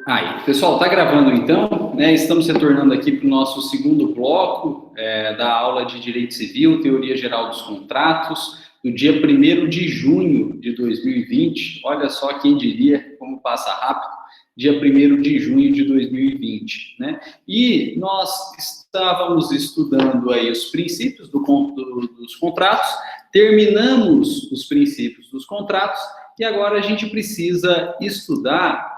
Aí, pessoal, tá gravando então, né? Estamos retornando aqui para o nosso segundo bloco da aula de Direito Civil, Teoria Geral dos Contratos, do dia 1º de junho de 2020. Olha só quem diria como passa rápido, dia 1º de junho de 2020, né? E nós estávamos estudando aí os princípios dos contratos, terminamos os princípios dos contratos e agora a gente precisa estudar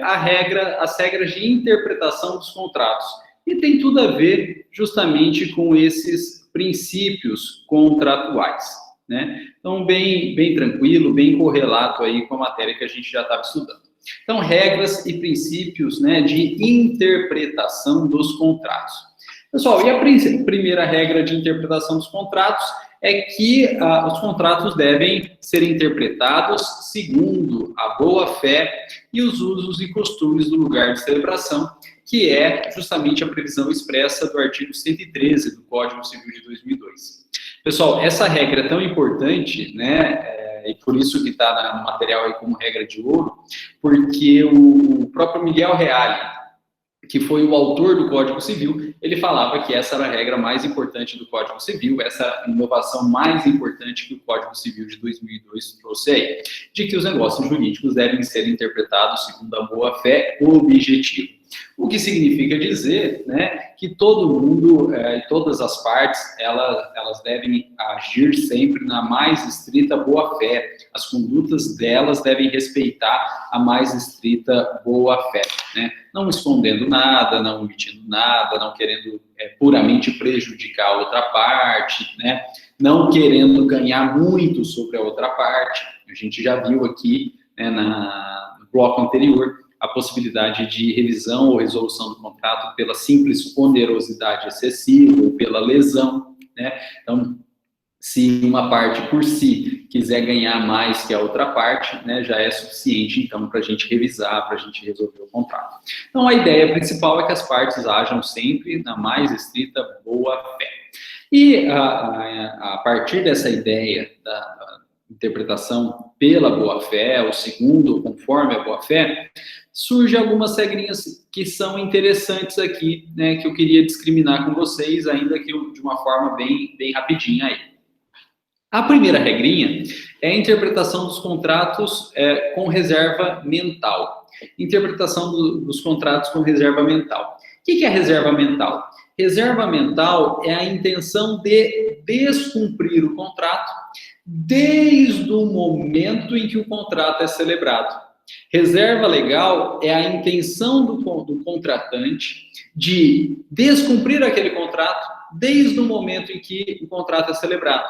as regras de interpretação dos contratos. E tem tudo a ver justamente com esses princípios contratuais, né? Então, bem tranquilo, bem correlato aí com a matéria que a gente já estava estudando. Então, regras e princípios, né, de interpretação dos contratos. Pessoal, e a primeira regra de interpretação dos contratos é que os contratos devem ser interpretados segundo a boa-fé e os usos e costumes do lugar de celebração, que é justamente a previsão expressa do artigo 113 do Código Civil de 2002. Pessoal, essa regra é tão importante, né, e por isso que está no material aí como regra de ouro, porque o próprio Miguel Reale, que foi o autor do Código Civil, ele falava que essa era a regra mais importante do Código Civil, essa inovação mais importante que o Código Civil de 2002 trouxe aí, de que os negócios jurídicos devem ser interpretados segundo a boa-fé objetiva. O que significa dizer, né, que todo mundo e todas as partes, elas devem agir sempre na mais estrita boa-fé. As condutas delas devem respeitar a mais estrita boa-fé, né? Não escondendo nada, não omitindo nada, não querendo puramente prejudicar a outra parte, né? Não querendo ganhar muito sobre a outra parte. A gente já viu aqui, né, no bloco anterior, a possibilidade de revisão ou resolução do contrato pela simples onerosidade excessiva ou pela lesão, né? Então, se uma parte por si quiser ganhar mais que a outra parte, né, já é suficiente, então, para a gente revisar, para a gente resolver o contrato. Então, a ideia principal é que as partes ajam sempre na mais estrita boa-fé. E a partir dessa ideia da interpretação pela boa-fé, ou segundo, conforme a boa-fé, surgem algumas regrinhas que são interessantes aqui, né, que eu queria discriminar com vocês, ainda que de uma forma bem rapidinha aí. A primeira regrinha é a interpretação dos contratos com reserva mental. Interpretação dos contratos com reserva mental. O que é reserva mental? Reserva mental é a intenção de descumprir o contrato desde o momento em que o contrato é celebrado. Reserva legal é a intenção do contratante de descumprir aquele contrato desde o momento em que o contrato é celebrado.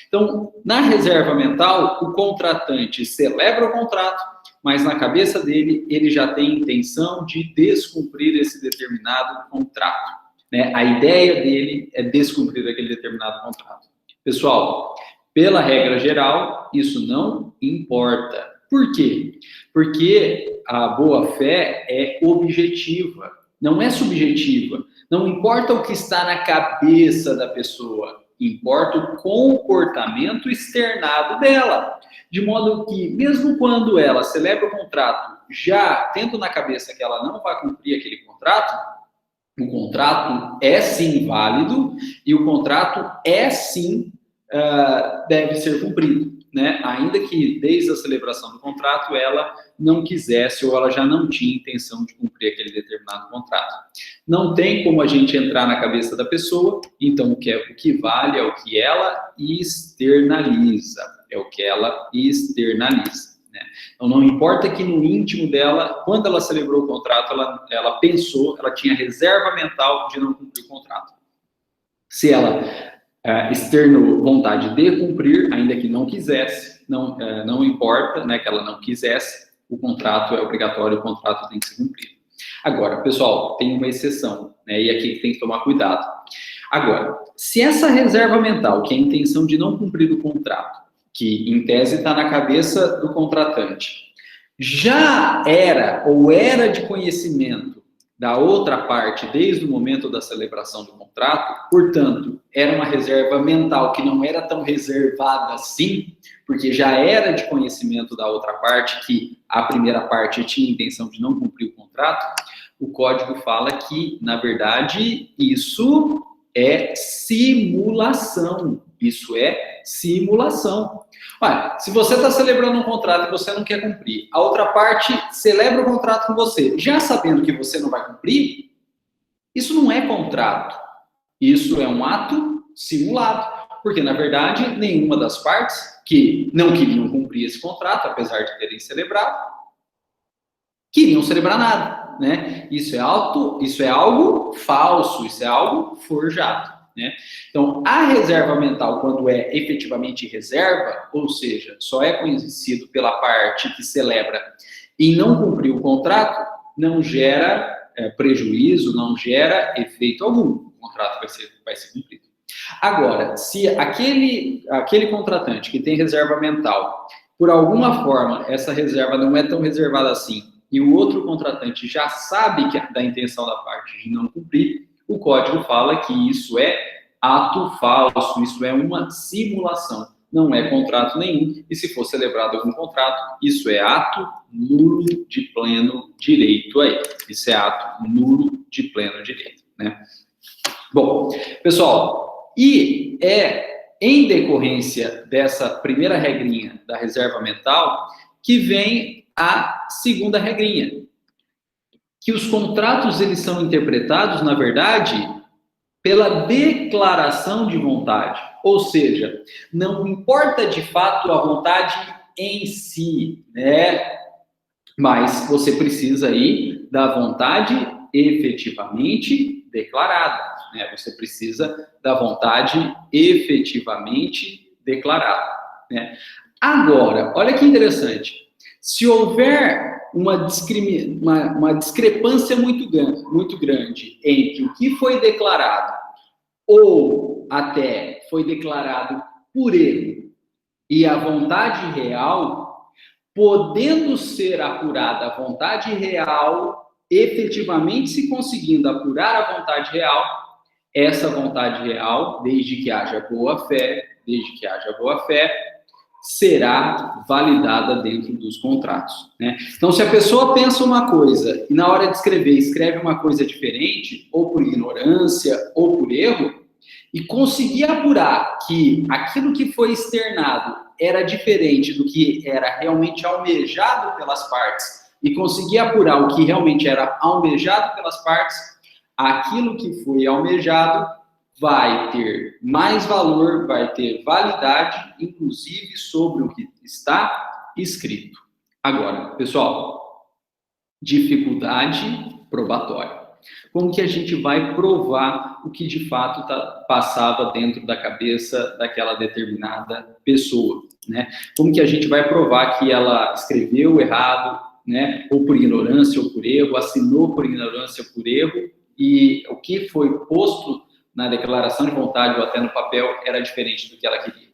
Então, na reserva mental, o contratante celebra o contrato, mas na cabeça dele, ele já tem a intenção de descumprir esse determinado contrato, né? A ideia dele é descumprir aquele determinado contrato. Pessoal, pela regra geral, isso não importa. Por quê? Porque a boa-fé é objetiva, não é subjetiva. Não importa o que está na cabeça da pessoa, importa o comportamento externado dela. De modo que, mesmo quando ela celebra o contrato, já tendo na cabeça que ela não vai cumprir aquele contrato, o contrato é sim válido e o contrato é sim deve ser cumprido, né? Ainda que desde a celebração do contrato ela não quisesse ou ela já não tinha intenção de cumprir aquele determinado contrato. Não tem como a gente entrar na cabeça da pessoa, então o que vale é o que ela externaliza, né? Então não importa que no íntimo dela, quando ela celebrou o contrato, ela pensou, ela tinha reserva mental de não cumprir o contrato. Se ela externou vontade de cumprir, ainda que não quisesse, não importa, né, que ela não quisesse, o contrato é obrigatório, o contrato tem que ser cumprido. Agora, pessoal, tem uma exceção, né, e aqui tem que tomar cuidado. Agora, se essa reserva mental, que é a intenção de não cumprir o contrato, que em tese está na cabeça do contratante, já era ou era de conhecimento da outra parte desde o momento da celebração do contrato, portanto, era uma reserva mental que não era tão reservada assim, porque já era de conhecimento da outra parte que a primeira parte tinha intenção de não cumprir o contrato, contrato, o código fala que, na verdade, isso é simulação. Isso é simulação. Olha, se você está celebrando um contrato e você não quer cumprir, a outra parte celebra o contrato com você, já sabendo que você não vai cumprir, isso não é contrato. Isso é um ato simulado. Porque, na verdade, nenhuma das partes que não queriam cumprir esse contrato, apesar de terem celebrado, queriam celebrar nada, né? Isso é algo falso, isso é algo forjado, né? Então, a reserva mental, quando é efetivamente reserva, ou seja, só é conhecido pela parte que celebra e não cumpriu o contrato, não gera prejuízo, não gera efeito algum. O contrato vai ser cumprido. Agora, se aquele contratante que tem reserva mental, por alguma forma, essa reserva não é tão reservada assim, e o outro contratante já sabe da intenção da parte de não cumprir, o código fala que isso é ato falso, isso é uma simulação, não é contrato nenhum, e se for celebrado algum contrato, isso é ato nulo de pleno direito aí. Isso é ato nulo de pleno direito, né? Bom, pessoal, e em decorrência dessa primeira regrinha da reserva mental que vem a segunda regrinha, que os contratos eles são interpretados, na verdade, pela declaração de vontade, ou seja, não importa de fato a vontade em si, né? Mas você precisa aí da vontade efetivamente declarada, né? Você precisa da vontade efetivamente declarada, né? Agora, olha que interessante. Se houver uma discrepância muito grande entre o que foi declarado ou até foi declarado por erro e a vontade real, podendo ser apurada a vontade real, efetivamente se conseguindo apurar a vontade real, essa vontade real, desde que haja boa-fé, será validada dentro dos contratos, né? Então, se a pessoa pensa uma coisa e na hora de escrever, escreve uma coisa diferente, ou por ignorância, ou por erro, e conseguir apurar que aquilo que foi externado era diferente do que era realmente almejado pelas partes, e conseguir apurar o que realmente era almejado pelas partes, aquilo que foi almejado vai ter mais valor, vai ter validade, inclusive sobre o que está escrito. Agora, pessoal, dificuldade probatória. Como que a gente vai provar o que de fato passava dentro da cabeça daquela determinada pessoa, né? Como que a gente vai provar que ela escreveu errado, né? Ou por ignorância ou por erro, assinou por ignorância ou por erro, e o que foi posto na declaração de vontade ou até no papel era diferente do que ela queria.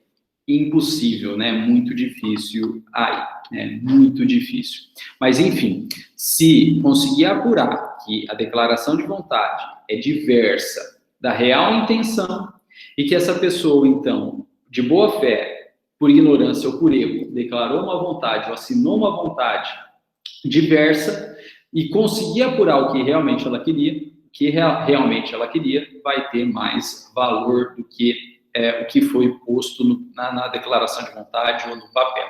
Impossível, né? Muito difícil aí, né? Muito difícil. Mas, enfim, se conseguir apurar que a declaração de vontade é diversa da real intenção e que essa pessoa, então, de boa fé, por ignorância ou por erro, declarou uma vontade ou assinou uma vontade diversa e conseguir apurar o que realmente ela queria, vai ter mais valor do que o que foi posto na declaração de vontade ou no papel.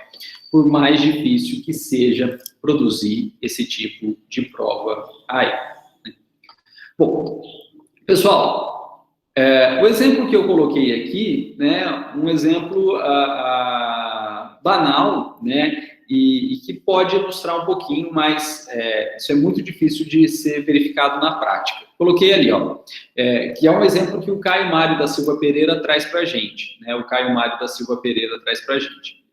Por mais difícil que seja produzir esse tipo de prova aí. Bom, pessoal, o exemplo que eu coloquei aqui, né, um exemplo banal, né, e que pode ilustrar um pouquinho, mas isso é muito difícil de ser verificado na prática. Coloquei ali, ó, que é um exemplo que o Caio Mário da Silva Pereira traz para a gente, né? O Caio Mário da Silva Pereira traz para a gente.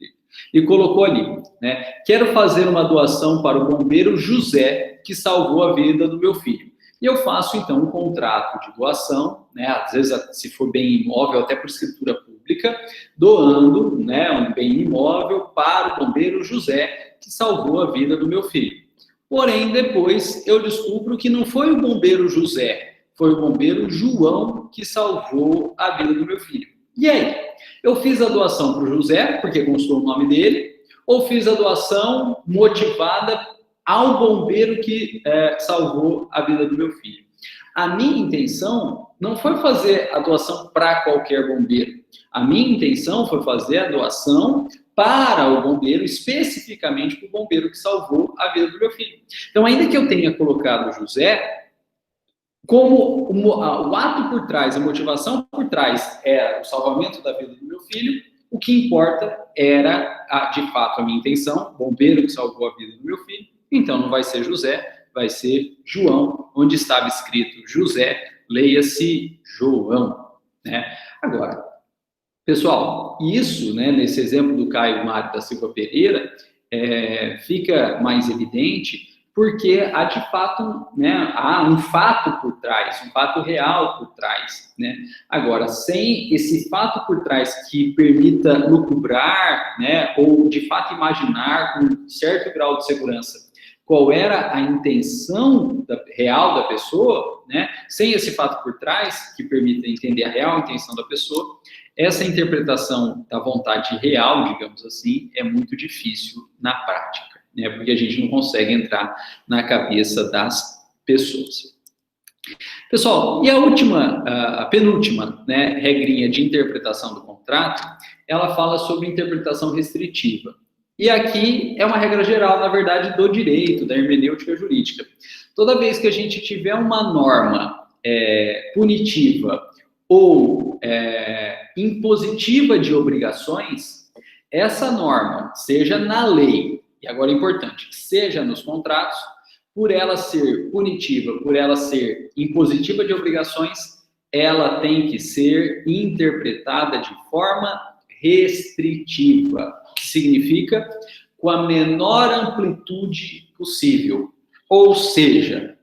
E colocou ali, né? Quero fazer uma doação para o bombeiro José, que salvou a vida do meu filho. E eu faço, então, um contrato de doação, né? Às vezes, se for bem imóvel, até por escritura pública, doando, né, um bem imóvel para o bombeiro José, que salvou a vida do meu filho. Porém, depois eu descubro que não foi o bombeiro José, foi o bombeiro João que salvou a vida do meu filho. E aí? Eu fiz a doação para o José, porque constou o nome dele, ou fiz a doação motivada ao bombeiro que salvou a vida do meu filho. A minha intenção não foi fazer a doação para qualquer bombeiro. A minha intenção foi fazer a doação para o bombeiro, especificamente para o bombeiro que salvou a vida do meu filho. Então, ainda que eu tenha colocado José, como o ato por trás, a motivação por trás era o salvamento da vida do meu filho, o que importa era, de fato, a minha intenção, bombeiro que salvou a vida do meu filho. Então, não vai ser José, vai ser João, onde estava escrito José, leia-se João, né? Agora, pessoal, isso, né, nesse exemplo do Caio Mário da Silva Pereira, fica mais evidente porque há, de fato, né, há um fato por trás, um fato real por trás, né? Agora, sem esse fato por trás que permita lucubrar, né, ou, de fato, imaginar com certo grau de segurança qual era a intenção real da pessoa, né? Sem esse fato por trás, que permita entender a real intenção da pessoa, essa interpretação da vontade real, digamos assim, é muito difícil na prática, né? Porque a gente não consegue entrar na cabeça das pessoas. Pessoal, e a penúltima, né, regrinha de interpretação do contrato, ela fala sobre interpretação restritiva. E aqui é uma regra geral, na verdade, do direito, da hermenêutica jurídica. Toda vez que a gente tiver uma norma punitiva ou impositiva de obrigações, essa norma, seja na lei, e agora é importante, seja nos contratos, por ela ser punitiva, por ela ser impositiva de obrigações, ela tem que ser interpretada de forma restritiva, que significa com a menor amplitude possível. Ou seja,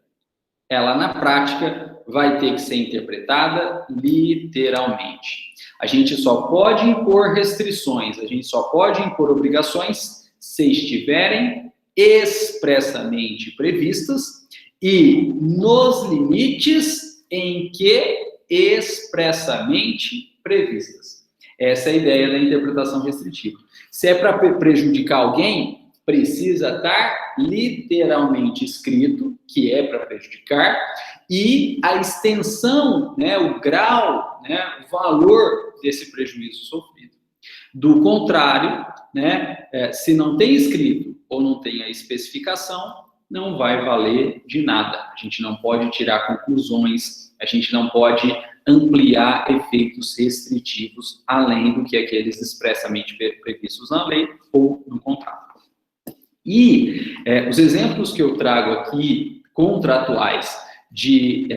ela na prática vai ter que ser interpretada literalmente. A gente só pode impor restrições, a gente só pode impor obrigações se estiverem expressamente previstas e nos limites em que expressamente previstas. Essa é a ideia da interpretação restritiva. Se é para prejudicar alguém, precisa estar literalmente escrito que é para prejudicar e a extensão, né, o grau, né, o valor desse prejuízo sofrido. Do contrário, né, se não tem escrito ou não tem a especificação, não vai valer de nada. A gente não pode tirar conclusões, a gente não pode ampliar efeitos restritivos além do que aqueles expressamente previstos na lei ou no contrato. E os exemplos que eu trago aqui, contratuais, de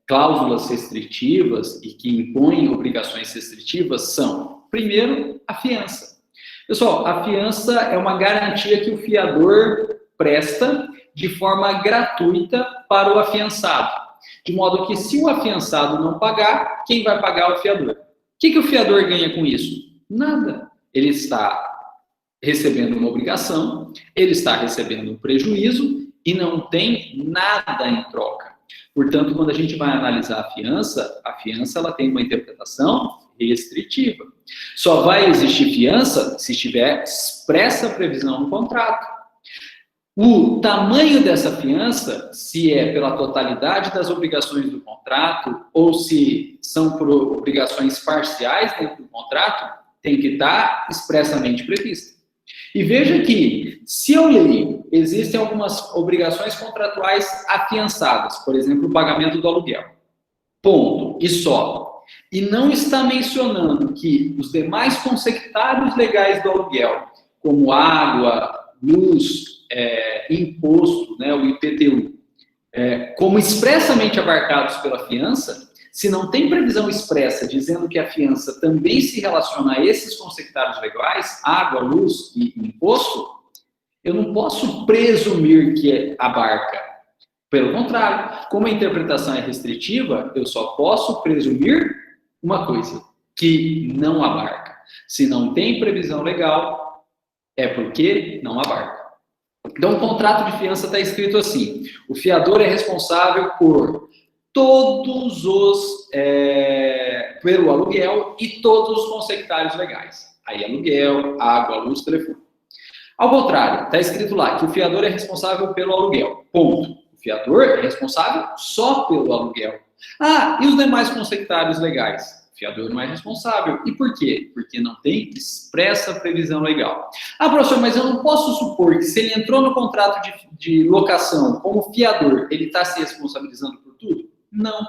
cláusulas restritivas e que impõem obrigações restritivas são, primeiro, a fiança. Pessoal, a fiança é uma garantia que o fiador presta de forma gratuita para o afiançado. De modo que, se o afiançado não pagar, quem vai pagar é o fiador. O que o fiador ganha com isso? Nada. Ele está recebendo uma obrigação, ele está recebendo um prejuízo e não tem nada em troca. Portanto, quando a gente vai analisar a fiança ela tem uma interpretação restritiva. Só vai existir fiança se estiver expressa previsão no contrato. O tamanho dessa fiança, se é pela totalidade das obrigações do contrato ou se são por obrigações parciais dentro do contrato, tem que estar expressamente prevista. E veja que, se eu leio, existem algumas obrigações contratuais afiançadas, por exemplo, o pagamento do aluguel. Ponto. E só. E não está mencionando que os demais consectários legais do aluguel, como água, luz, imposto, né, o IPTU, como expressamente abarcados pela fiança, se não tem previsão expressa dizendo que a fiança também se relaciona a esses consectários legais, água, luz e imposto, eu não posso presumir que abarca. Pelo contrário, como a interpretação é restritiva, eu só posso presumir uma coisa, que não abarca. Se não tem previsão legal, é porque não abarca. Então, o contrato de fiança está escrito assim: o fiador é responsável por todos os pelo aluguel e todos os consectários legais. Aí, aluguel, água, luz, telefone. Ao contrário, está escrito lá que o fiador é responsável pelo aluguel. Ponto. O fiador é responsável só pelo aluguel. Ah, e os demais consectários legais? O fiador não é responsável. E por quê? Porque não tem expressa previsão legal. Ah, professor, mas eu não posso supor que se ele entrou no contrato de locação como fiador, ele está se responsabilizando por tudo? Não.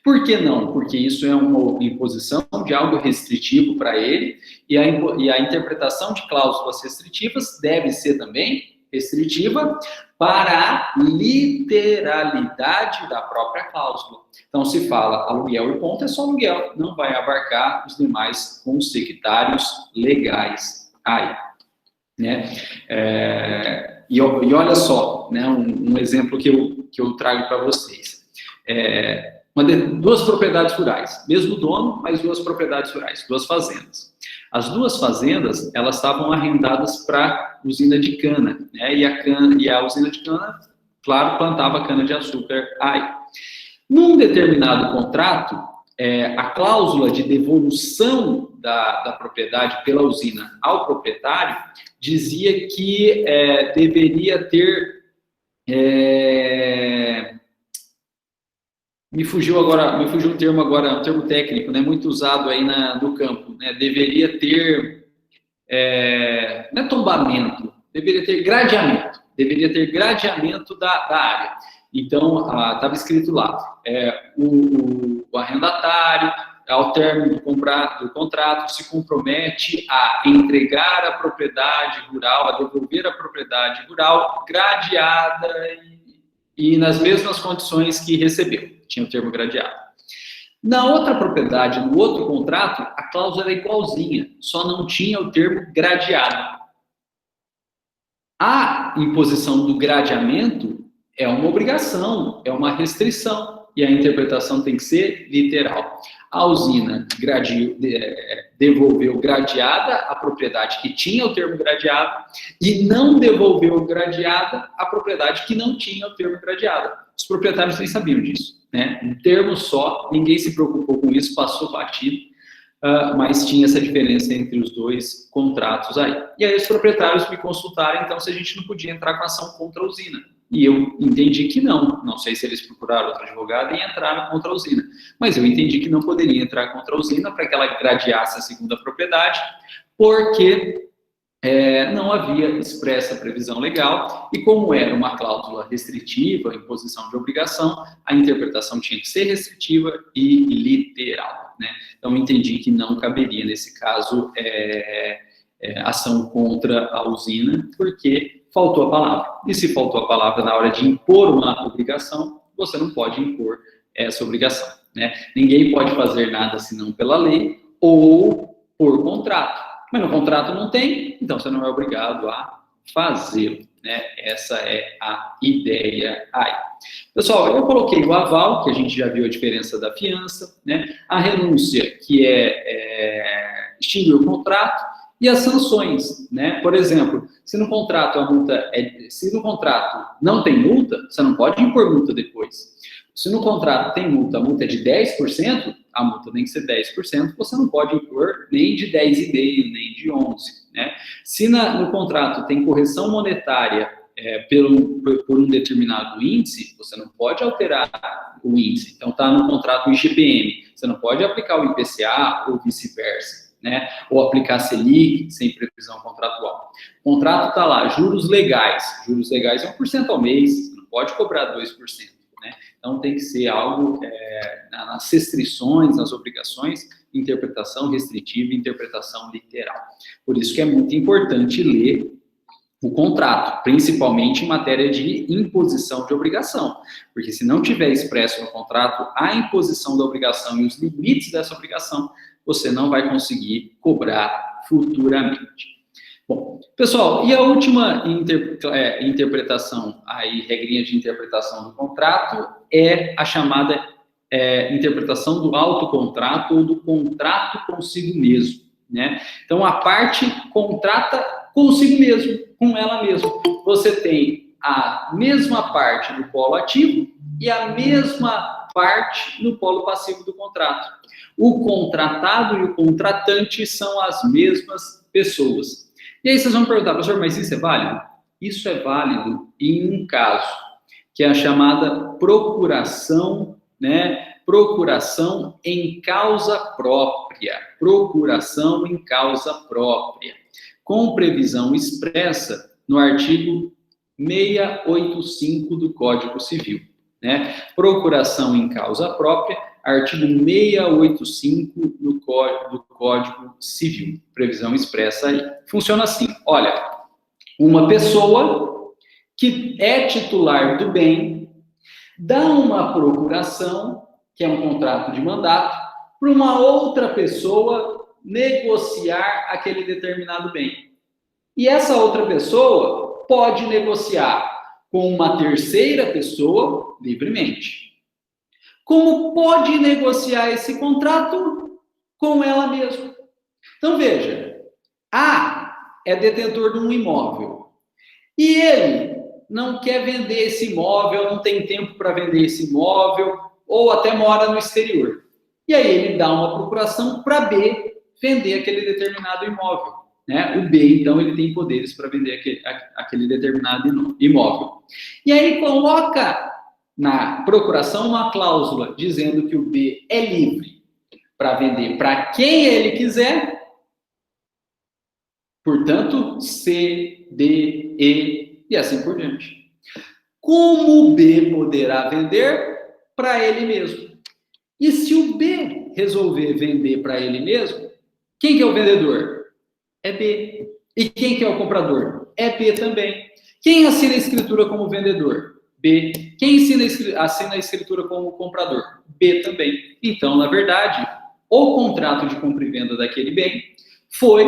Por que não? Porque isso é uma imposição de algo restritivo para ele e a interpretação de cláusulas restritivas deve ser também restritiva para a literalidade da própria cláusula. Então, se fala aluguel e ponto, é só aluguel, não vai abarcar os demais consectários legais. Aí, né? E olha só, né, um exemplo que eu trago para vocês. Duas propriedades rurais, mesmo dono, mas duas propriedades rurais, duas fazendas. As duas fazendas, elas estavam arrendadas para usina de cana, né? E a usina de cana, claro, plantava cana-de-açúcar aí. Num determinado contrato, a cláusula de devolução da propriedade pela usina ao proprietário dizia que deveria ter... Me fugiu um termo agora, um termo técnico, né, muito usado aí no campo, né, deveria ter, não é tombamento, deveria ter gradeamento da área. Então, estava escrito lá, o arrendatário, ao término do contrato, se compromete a entregar a propriedade rural, a devolver a propriedade rural gradeada e nas mesmas condições que recebeu. Tinha o termo gradeado. Na outra propriedade, no outro contrato, a cláusula era igualzinha, só não tinha o termo gradeado. A imposição do gradeamento é uma obrigação, é uma restrição, e a interpretação tem que ser literal. A usina devolveu gradeada a propriedade que tinha o termo gradeado e não devolveu gradeada a propriedade que não tinha o termo gradeado. Os proprietários nem sabiam disso, né? Um termo só, ninguém se preocupou com isso, passou batido, mas tinha essa diferença entre os dois contratos aí. E aí os proprietários me consultaram, então, se a gente não podia entrar com ação contra a usina. E eu entendi que não sei se eles procuraram outro advogado e entraram contra a usina, mas eu entendi que não poderia entrar contra a usina para que ela gradeasse a segunda propriedade, porque não havia expressa previsão legal, e como era uma cláusula restritiva, imposição de obrigação, a interpretação tinha que ser restritiva e literal, né? Então, entendi que não caberia, nesse caso, ação contra a usina, porque faltou a palavra. E se faltou a palavra na hora de impor uma obrigação, você não pode impor essa obrigação, né? Ninguém pode fazer nada senão pela lei ou por contrato. Mas no contrato não tem, então você não é obrigado a fazê-lo, né? Essa é a ideia aí. Pessoal, eu coloquei o aval, que a gente já viu a diferença da fiança, né? A renúncia, que é extinguir o contrato, e as sanções, né? Por exemplo, se no contrato se no contrato não tem multa, você não pode impor multa depois. Se no contrato tem multa, a multa é de 10%, a multa tem que ser 10%, você não pode impor nem de 10,5%, nem de 11%, né? Se no contrato tem correção monetária por um determinado índice, você não pode alterar o índice. Então, está no contrato IGPM, você não pode aplicar o IPCA ou vice-versa, né? Ou aplicar Selic sem previsão contratual. O contrato está lá, juros legais. Juros legais é 1% ao mês, você não pode cobrar 2%. Né? Então, tem que ser algo nas restrições, nas obrigações, interpretação restritiva e interpretação literal. Por isso que é muito importante ler o contrato, principalmente em matéria de imposição de obrigação, porque se não tiver expresso no contrato a imposição da obrigação e os limites dessa obrigação, você não vai conseguir cobrar futuramente. Bom, pessoal, e a última interpretação, aí, regrinha de interpretação do contrato, é a chamada interpretação do autocontrato ou do contrato consigo mesmo, né? Então, a parte contrata consigo mesmo, com ela mesma. Você tem a mesma parte no polo ativo e a mesma parte no polo passivo do contrato. O contratado e o contratante são as mesmas pessoas. E aí vocês vão perguntar, professor, mas isso é válido? Isso é válido em um caso, que é a chamada procuração, né? Procuração em causa própria. Procuração em causa própria. Com previsão expressa no artigo 685 do Código Civil, né? Procuração em causa própria, artigo 685 do Código Civil. Previsão expressa aí. Funciona assim, olha, uma pessoa que é titular do bem dá uma procuração, que é um contrato de mandato, para uma outra pessoa negociar aquele determinado bem. E essa outra pessoa pode negociar com uma terceira pessoa livremente. Como pode negociar esse contrato com ela mesma? Então, veja, A é detentor de um imóvel e ele não quer vender esse imóvel, não tem tempo para vender esse imóvel, ou até mora no exterior. E aí ele dá uma procuração para B vender aquele determinado imóvel. Né? O B, então, ele tem poderes para vender aquele determinado imóvel. E aí coloca na procuração uma cláusula dizendo que o B é livre para vender para quem ele quiser, portanto, C, D, E e assim por diante. Como o B poderá vender para ele mesmo? E se o B resolver vender para ele mesmo, quem que é o vendedor? É B. E quem que é o comprador? É B também. Quem assina a escritura como vendedor? B. Quem assina a escritura como comprador? B também. Então, na verdade, o contrato de compra e venda daquele bem foi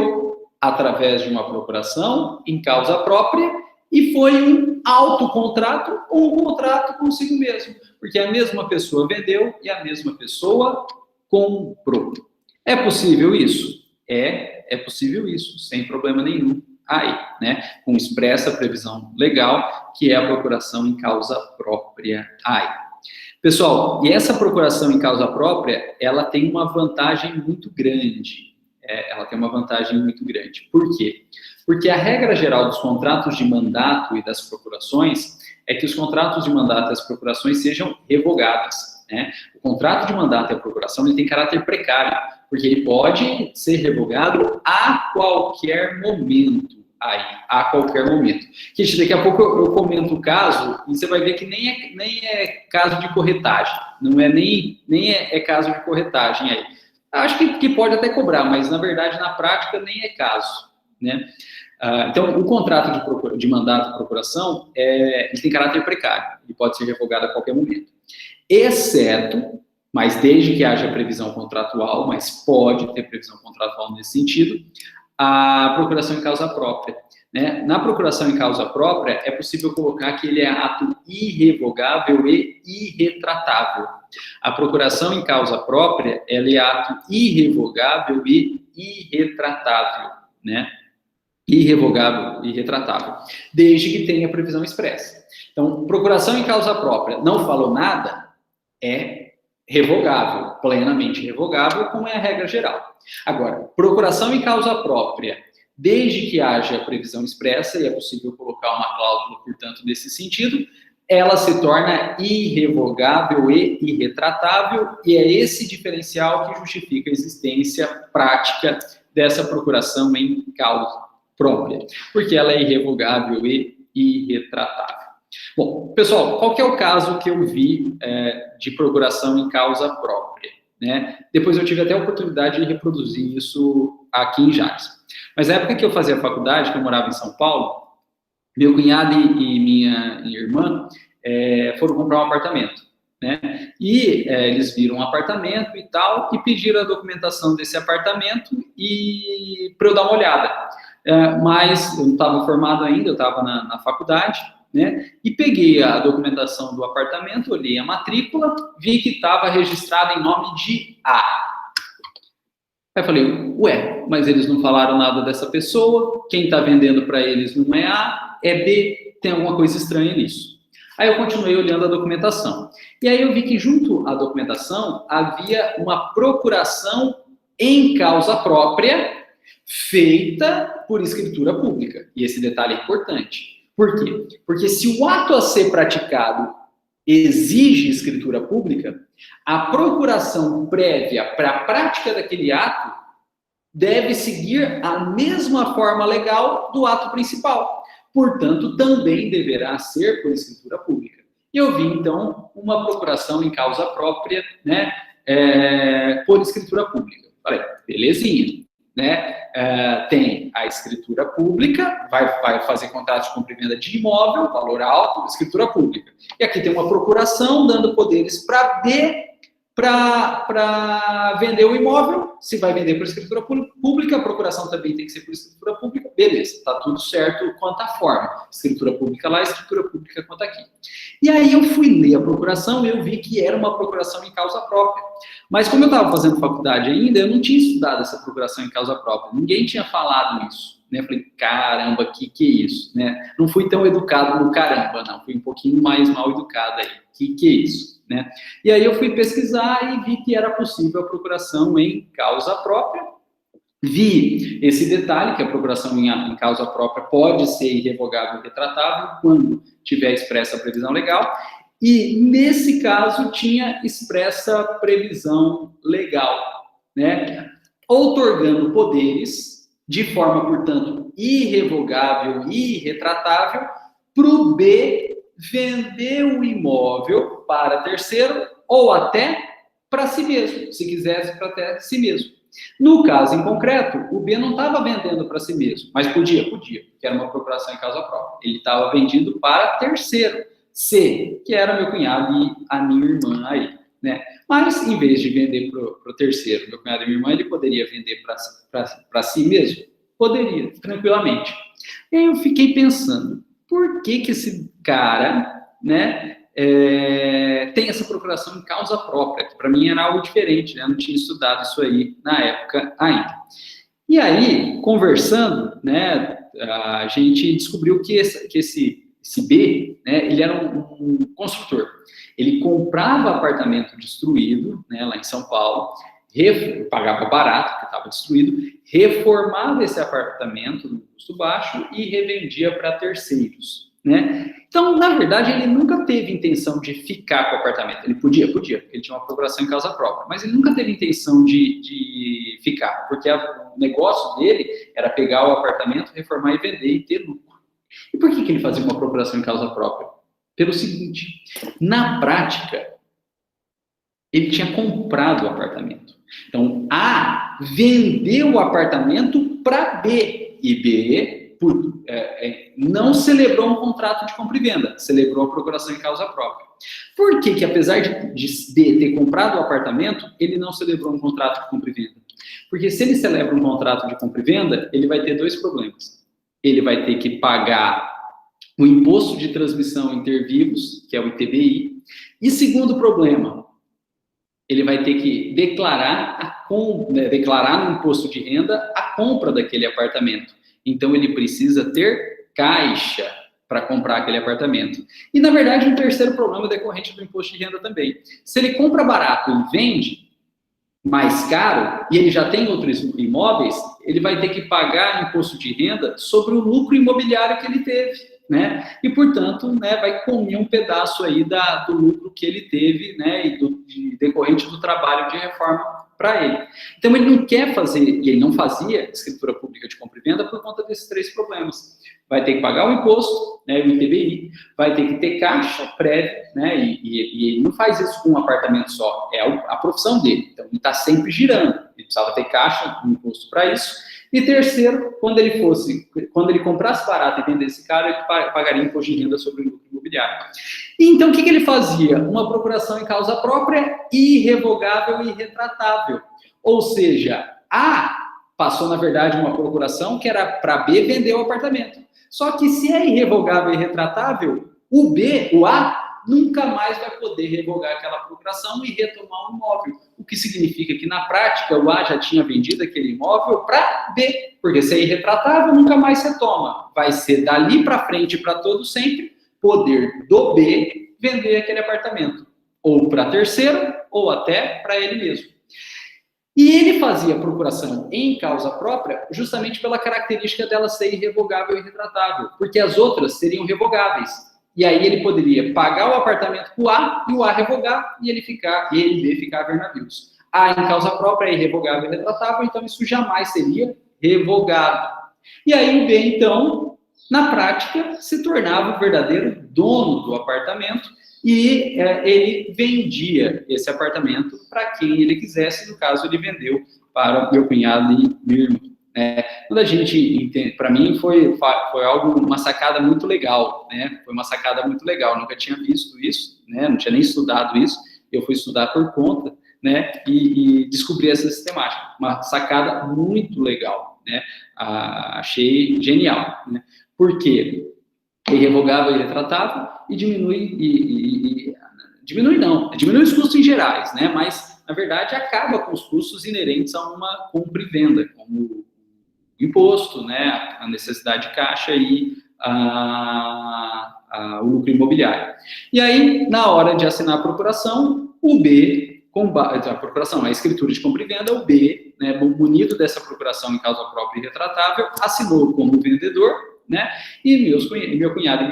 através de uma procuração em causa própria e foi um autocontrato ou um contrato consigo mesmo, porque a mesma pessoa vendeu e a mesma pessoa comprou. É possível isso? É possível isso, sem problema nenhum. Aí, né, com expressa previsão legal, que é a procuração em causa própria. Aí. Pessoal, e essa procuração em causa própria, ela tem uma vantagem muito grande. Ela tem uma vantagem muito grande. Por quê? Porque a regra geral dos contratos de mandato e das procurações é que os contratos de mandato e as procurações sejam revogadas, né? O contrato de mandato e a procuração ele tem caráter precário, porque ele pode ser revogado a qualquer momento. A qualquer momento. Gente, daqui a pouco eu comento o caso e você vai ver que nem é caso de corretagem. Não é nem é caso de corretagem aí. Acho que pode até cobrar, mas na verdade, na prática, nem é caso, né? Então, o contrato de mandato e procuração, ele tem caráter precário, ele pode ser revogado a qualquer momento. Exceto, mas desde que haja previsão contratual, mas pode ter previsão contratual nesse sentido, a procuração em causa própria. Né? Na procuração em causa própria, é possível colocar que ele é ato irrevogável e irretratável. A procuração em causa própria, ela é ato irrevogável e irretratável, né? Irrevogável e irretratável, desde que tenha previsão expressa. Então, procuração em causa própria, não falou nada, é revogável, plenamente revogável, como é a regra geral. Agora, procuração em causa própria, desde que haja previsão expressa, e é possível colocar uma cláusula, portanto, nesse sentido, ela se torna irrevogável e irretratável, e é esse diferencial que justifica a existência prática dessa procuração em causa própria, porque ela é irrevogável e irretratável. Bom, pessoal, qual que é o caso que eu vi de procuração em causa própria? Né? Depois eu tive até a oportunidade de reproduzir isso aqui em Jales. Mas na época que eu fazia faculdade, que eu morava em São Paulo, meu cunhado e minha irmã foram comprar um apartamento. Né? E eles viram um apartamento e tal, e pediram a documentação desse apartamento para eu dar uma olhada. Mas eu não estava formado ainda, eu estava na faculdade, né? E peguei a documentação do apartamento, olhei a matrícula, vi que estava registrada em nome de A. Aí eu falei, ué, mas eles não falaram nada dessa pessoa, quem está vendendo para eles não é A, é B, tem alguma coisa estranha nisso. Aí eu continuei olhando a documentação. E aí eu vi que junto à documentação havia uma procuração em causa própria feita por escritura pública. E esse detalhe é importante. Por quê? Porque se o ato a ser praticado exige escritura pública, a procuração prévia para a prática daquele ato deve seguir a mesma forma legal do ato principal. Portanto, também deverá ser por escritura pública. E eu vi, então, uma procuração em causa própria, né, por escritura pública. Falei, belezinha, né? Tem a escritura pública, vai fazer contrato de compra e venda de imóvel, valor alto, escritura pública. E aqui tem uma procuração dando poderes para vender o imóvel. Se vai vender por escritura pública, a procuração também tem que ser por escritura pública. Beleza, está tudo certo quanto à forma. Escritura pública lá, escritura pública quanto aqui. E aí eu fui ler a procuração e eu vi que era uma procuração em causa própria. Mas como eu estava fazendo faculdade ainda, eu não tinha estudado essa procuração em causa própria. Ninguém tinha falado isso. Né? Eu falei, caramba, que é isso? Né? Não fui tão educado no caramba, não. Fui um pouquinho mais mal educado aí. Que é isso? Né? E aí eu fui pesquisar e vi que era possível a procuração em causa própria. Vi esse detalhe, que a procuração em causa própria pode ser irrevogável e retratável quando tiver expressa a previsão legal. E, nesse caso, tinha expressa previsão legal, né? Outorgando poderes de forma, portanto, irrevogável e irretratável para o B vender o imóvel para terceiro ou até para si mesmo, se quisesse para até si mesmo. No caso em concreto, o B não estava vendendo para si mesmo, mas podia, porque era uma procuração em causa própria. Ele estava vendido para terceiro, C, que era meu cunhado e a minha irmã aí, né? Mas, em vez de vender para o terceiro, meu cunhado e minha irmã, ele poderia vender para si mesmo? Poderia, tranquilamente. E aí eu fiquei pensando, por que esse cara, né, tem essa procuração em causa própria? Que para mim era algo diferente, né? Eu não tinha estudado isso aí na época ainda. E aí, conversando, né, a gente descobriu que esse B, né, ele era um construtor. Ele comprava apartamento destruído, né, lá em São Paulo, pagava barato, porque estava destruído, reformava esse apartamento no custo baixo e revendia para terceiros, né? Então, na verdade, ele nunca teve intenção de ficar com o apartamento. Ele podia, porque ele tinha uma procuração em causa própria, mas ele nunca teve intenção de ficar, porque o negócio dele era pegar o apartamento, reformar e vender e ter lucro. E por que ele fazia uma procuração em causa própria? Pelo seguinte, na prática, ele tinha comprado o apartamento. Então, A vendeu o apartamento para B, e B não celebrou um contrato de compra e venda, celebrou a procuração em causa própria. Por que apesar de B ter comprado o apartamento, ele não celebrou um contrato de compra e venda? Porque se ele celebra um contrato de compra e venda, ele vai ter dois problemas. Ele vai ter que pagar o imposto de transmissão inter vivos, que é o ITBI, e segundo problema, ele vai ter que declarar no imposto de renda a compra daquele apartamento. Então, ele precisa ter caixa para comprar aquele apartamento. E, na verdade, um terceiro problema decorrente do imposto de renda também. Se ele compra barato e vende mais caro, e ele já tem outros imóveis, ele vai ter que pagar imposto de renda sobre o lucro imobiliário que ele teve, né? E, portanto, né, vai comer um pedaço aí do lucro que ele teve, né, e decorrente do trabalho de reforma para ele. Então, ele não quer fazer, e ele não fazia escritura pública de compra e venda por conta desses três problemas. Vai ter que pagar o imposto, né, o ITBI, vai ter que ter caixa prévia, né, e ele não faz isso com um apartamento só, é a profissão dele. Então, ele está sempre girando, ele precisava ter caixa, um imposto para isso. E terceiro, quando ele comprasse barato e vendesse caro, ele pagaria imposto de renda sobre o lucro imobiliário. E então, o que ele fazia? Uma procuração em causa própria, irrevogável e irretratável. Ou seja, A passou, na verdade, uma procuração que era para B vender o apartamento. Só que se é irrevogável e irretratável, o A, nunca mais vai poder revogar aquela procuração e retomar o imóvel. O que significa que, na prática, o A já tinha vendido aquele imóvel para B, porque se é irretratável, nunca mais retoma. Vai ser dali para frente, para todo sempre, poder do B vender aquele apartamento. Ou para terceiro, ou até para ele mesmo. E ele fazia a procuração em causa própria justamente pela característica dela ser irrevogável e irretratável, porque as outras seriam revogáveis. E aí ele poderia pagar o apartamento para o A e o A revogar e ele B ficar haver navios. A em causa própria é irrevogável e irretratável, então isso jamais seria revogado. E aí o B, então, na prática, se tornava o verdadeiro dono do apartamento e ele vendia esse apartamento para quem ele quisesse. No caso, ele vendeu para meu cunhado e minha irmã. Quando a gente entende, para mim foi uma sacada muito legal, né? Foi uma sacada muito legal. Eu nunca tinha visto isso, né? Não tinha nem estudado isso. Eu fui estudar por conta, né? E descobri essa sistemática. Uma sacada muito legal, né? Achei genial, né? Por quê? É irrevogável e irretratável e diminui os custos em gerais, né? Mas, na verdade, acaba com os custos inerentes a uma compra e venda, como o imposto, né? A necessidade de caixa e o lucro imobiliário. E aí, na hora de assinar a procuração, o B, a escritura de compra e venda, o B, né, munido dessa procuração em causa própria e retratável, assinou como vendedor, né? E meu cunhado e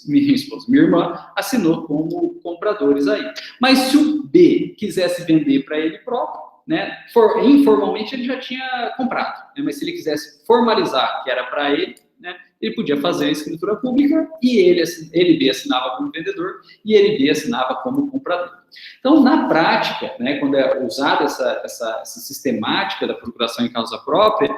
minha esposa, minha irmã, assinou como compradores aí. Mas se o B quisesse vender para ele próprio, né? Informalmente ele já tinha comprado, né? Mas se ele quisesse formalizar que era para ele, né? Ele podia fazer a escritura pública e ele B assinava como vendedor e ele B assinava como comprador. Então, na prática, né, quando é usada essa sistemática da procuração em causa própria,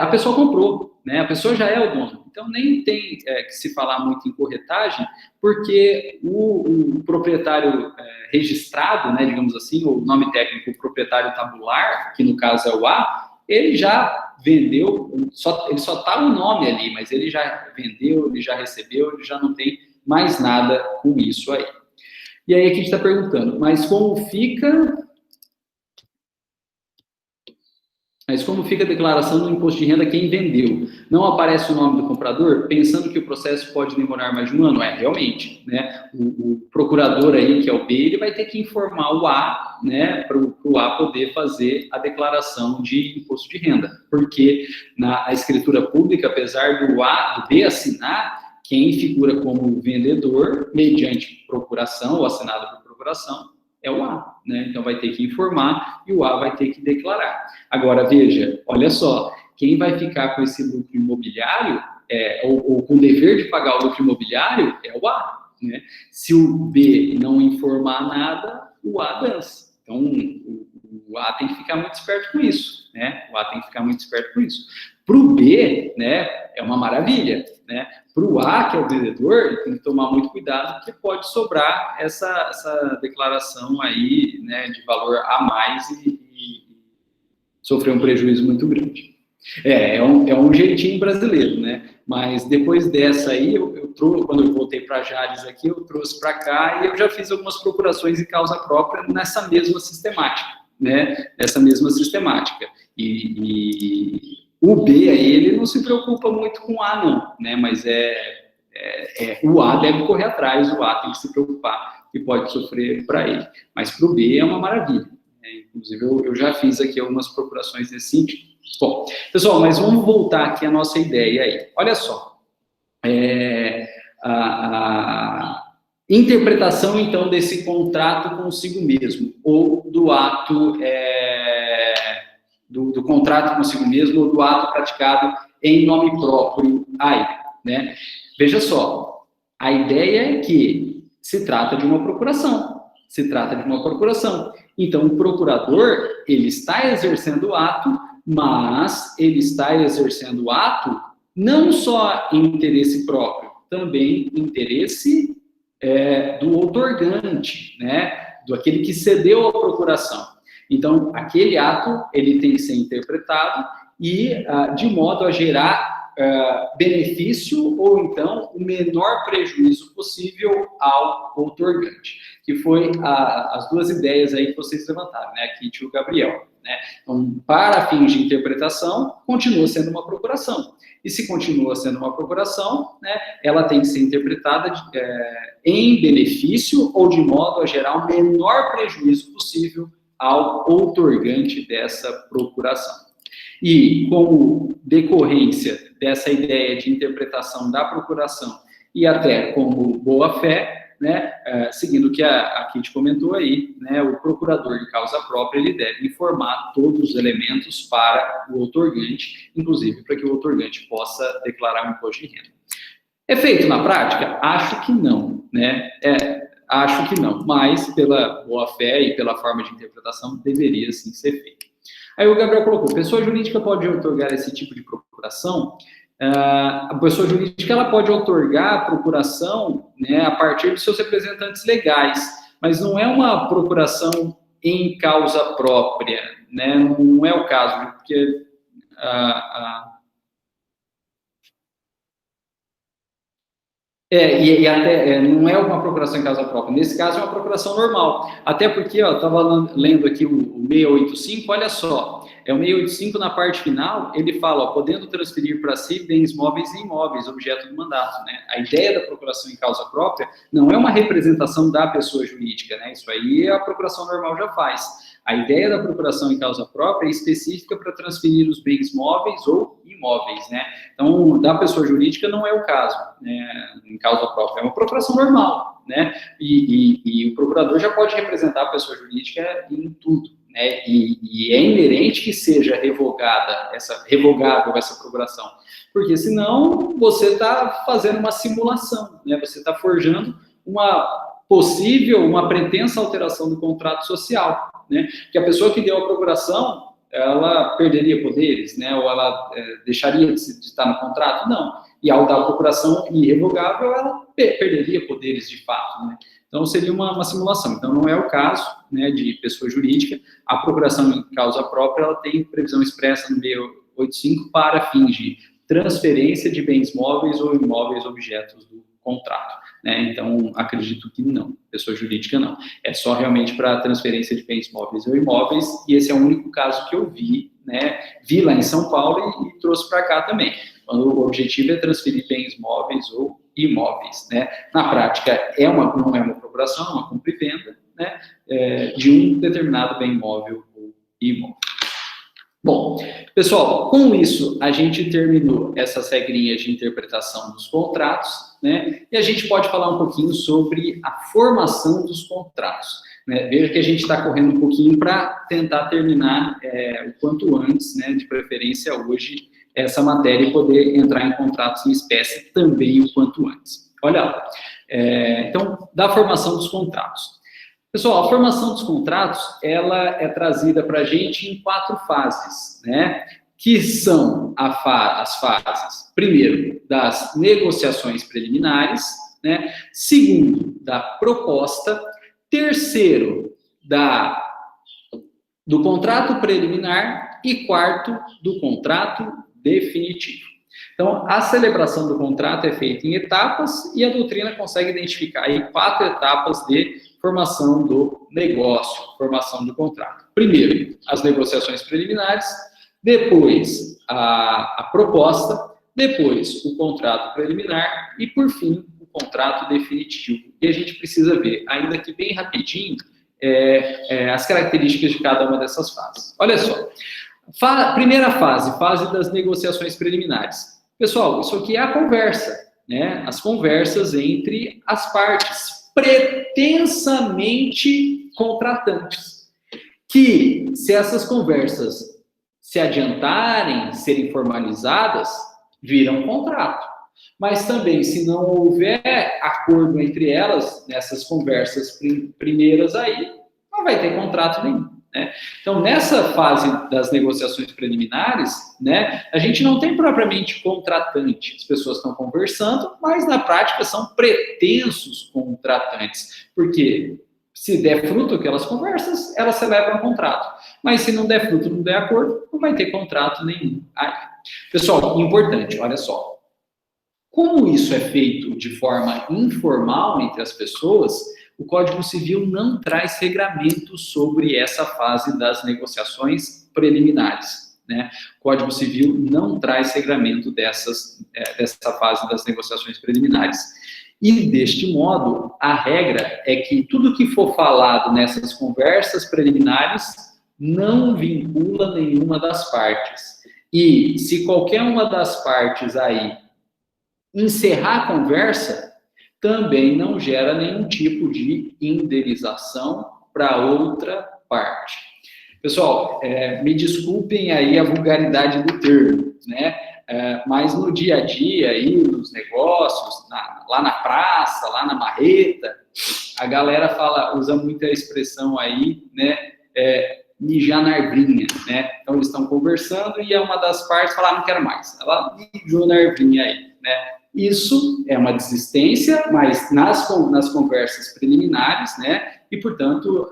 a pessoa comprou, né? A pessoa já é o dono. Então, nem tem que se falar muito em corretagem, porque o proprietário registrado, né, digamos assim, o nome técnico, o proprietário tabular, que no caso é o A, ele já vendeu, ele só está o nome ali, mas ele já vendeu, ele já recebeu, ele já não tem mais nada com isso aí. E aí aqui a gente está perguntando, mas como fica a declaração do imposto de renda quem vendeu? Não aparece o nome do comprador? Pensando que o processo pode demorar mais de um ano? Realmente, né? O procurador aí, que é o B, ele vai ter que informar o A, né, para o A poder fazer a declaração de imposto de renda. Porque na escritura pública, apesar do B assinar, quem figura como vendedor, mediante procuração ou assinado por procuração, é o A, né? Então vai ter que informar e o A vai ter que declarar. Agora, veja, olha só, quem vai ficar com esse lucro imobiliário, ou com o dever de pagar o lucro imobiliário, é o A, né? Se o B não informar nada, o A dança. Então, o A tem que ficar muito esperto com isso, né? O A tem que ficar muito esperto com isso. Para o B, né, é uma maravilha, né? Para o A, que é o vendedor, tem que tomar muito cuidado, porque pode sobrar essa declaração aí, né, de valor a mais e sofrer um prejuízo muito grande. É um jeitinho brasileiro, né? Mas depois dessa aí, quando eu voltei para Jales aqui, eu trouxe para cá e eu já fiz algumas procurações em causa própria nessa mesma sistemática, né? Nessa mesma sistemática. E o B aí, ele não se preocupa muito com o A, não, né? Mas o A deve correr atrás, o A tem que se preocupar e pode sofrer para ele. Mas para o B é uma maravilha. Inclusive, eu já fiz aqui algumas procurações nesse sentido. Bom, pessoal, mas vamos voltar aqui à nossa ideia aí. Olha só. A interpretação, então, desse contrato consigo mesmo, ou do ato, do contrato consigo mesmo, ou do ato praticado em nome próprio aí, né? Veja só, a ideia é que se trata de uma procuração. Então, o procurador, ele está exercendo o ato, mas ele está exercendo o ato não só em interesse próprio, também em interesse do outorgante, né? Do aquele que cedeu a procuração. Então, aquele ato, ele tem que ser interpretado e de modo a gerar benefício ou então o menor prejuízo possível ao outorgante, que foi as duas ideias aí que vocês levantaram, né, aqui tio Gabriel, né? Então, para fins de interpretação, continua sendo uma procuração. E se continua sendo uma procuração, né, ela tem que ser interpretada em benefício ou de modo a gerar o menor prejuízo possível ao outorgante dessa procuração. E, como decorrência dessa ideia de interpretação da procuração e até como boa-fé, né, seguindo o que a Kitty comentou aí, né, o procurador de causa própria, ele deve informar todos os elementos para o outorgante, inclusive para que o outorgante possa declarar um imposto de renda. É feito na prática? Acho que não, né? Acho que não, mas pela boa-fé e pela forma de interpretação, deveria sim ser feito. Aí o Gabriel colocou, pessoa jurídica pode outorgar esse tipo de procuração? A pessoa jurídica ela pode outorgar a procuração, né, a partir dos seus representantes legais, mas não é uma procuração em causa própria, né? Não é o caso, porque e até não é uma procuração em causa própria. Nesse caso, é uma procuração normal. Até porque, eu estava lendo aqui o 685, olha só. O 685, na parte final, ele fala, podendo transferir para si bens móveis e imóveis, objeto do mandato, né? A ideia da procuração em causa própria não é uma representação da pessoa jurídica, né? Isso aí a procuração normal já faz. A ideia da procuração em causa própria é específica para transferir os bens móveis ou imóveis, né? Então, da pessoa jurídica não é o caso, né, em causa própria, é uma procuração normal, né? E o procurador já pode representar a pessoa jurídica em tudo, né? E é inerente que seja revogável essa procuração, porque senão você está fazendo uma simulação, né? Você está forjando uma pretensa alteração do contrato social, né? Que a pessoa que deu a procuração, ela perderia poderes, né? Ou ela deixaria de estar no contrato? Não. E ao dar a procuração irrevogável, ela perderia poderes de fato, né? Então, seria uma simulação. Então, não é o caso, né, de pessoa jurídica. A procuração em causa própria, ela tem previsão expressa no 685 para fins de transferência de bens móveis ou imóveis objetos do contrato, né? Então, acredito que não, pessoa jurídica não. É só realmente para transferência de bens móveis ou imóveis, e esse é o único caso que eu vi, né? Vi lá em São Paulo e trouxe para cá também. Quando o objetivo é transferir bens móveis ou imóveis, né? Na prática, não é uma procuração, é uma compra e venda, né? De um determinado bem móvel ou imóvel. Bom, pessoal, com isso, a gente terminou essas regrinhas de interpretação dos contratos, né? E a gente pode falar um pouquinho sobre a formação dos contratos, né? Veja que a gente está correndo um pouquinho para tentar terminar o quanto antes, né? De preferência hoje, essa matéria e poder entrar em contratos em espécie também o quanto antes. Olha lá. Então, da formação dos contratos. Pessoal, a formação dos contratos, ela é trazida para a gente em 4 fases, né? Que são as fases, primeiro, das negociações preliminares, né? Segundo, da proposta. Terceiro, do contrato preliminar. E quarto, do contrato definitivo. Então, a celebração do contrato é feita em etapas e a doutrina consegue identificar aí 4 etapas de formação do negócio, formação do contrato. Primeiro, as negociações preliminares, depois a proposta, depois o contrato preliminar e, por fim, o contrato definitivo. E a gente precisa ver, ainda que bem rapidinho, as características de cada uma dessas fases. Olha só. Primeira fase das negociações preliminares. Pessoal, isso aqui é a conversa, né? As conversas entre as partes pretensamente contratantes, que se essas conversas se adiantarem, serem formalizadas, viram contrato. Mas também, se não houver acordo entre elas, nessas conversas primeiras aí, não vai ter contrato nenhum, né? Então, nessa fase das negociações preliminares, né, a gente não tem propriamente contratante. As pessoas estão conversando, mas na prática são pretensos contratantes. Porque se der fruto aquelas conversas, elas celebram um contrato. Mas se não der fruto, não der acordo, não vai ter contrato nenhum. Pessoal, importante, olha só. Como isso é feito de forma informal entre as pessoas, o Código Civil não traz regramento sobre essa fase das negociações preliminares, né? O Código Civil não traz regramento dessa fase das negociações preliminares. E, deste modo, a regra é que tudo que for falado nessas conversas preliminares não vincula nenhuma das partes. E se qualquer uma das partes aí encerrar a conversa, também não gera nenhum tipo de indenização para outra parte. Pessoal, me desculpem aí a vulgaridade do termo, né? Mas no dia a dia, aí, nos negócios, lá na praça, lá na marreta, a galera usa muita expressão aí, né? Mijar na arvinha, né? Então, eles estão conversando e uma das partes fala, não quero mais. Ela mijou na arvinha aí, né? Isso é uma desistência, mas nas conversas preliminares, né? E, portanto,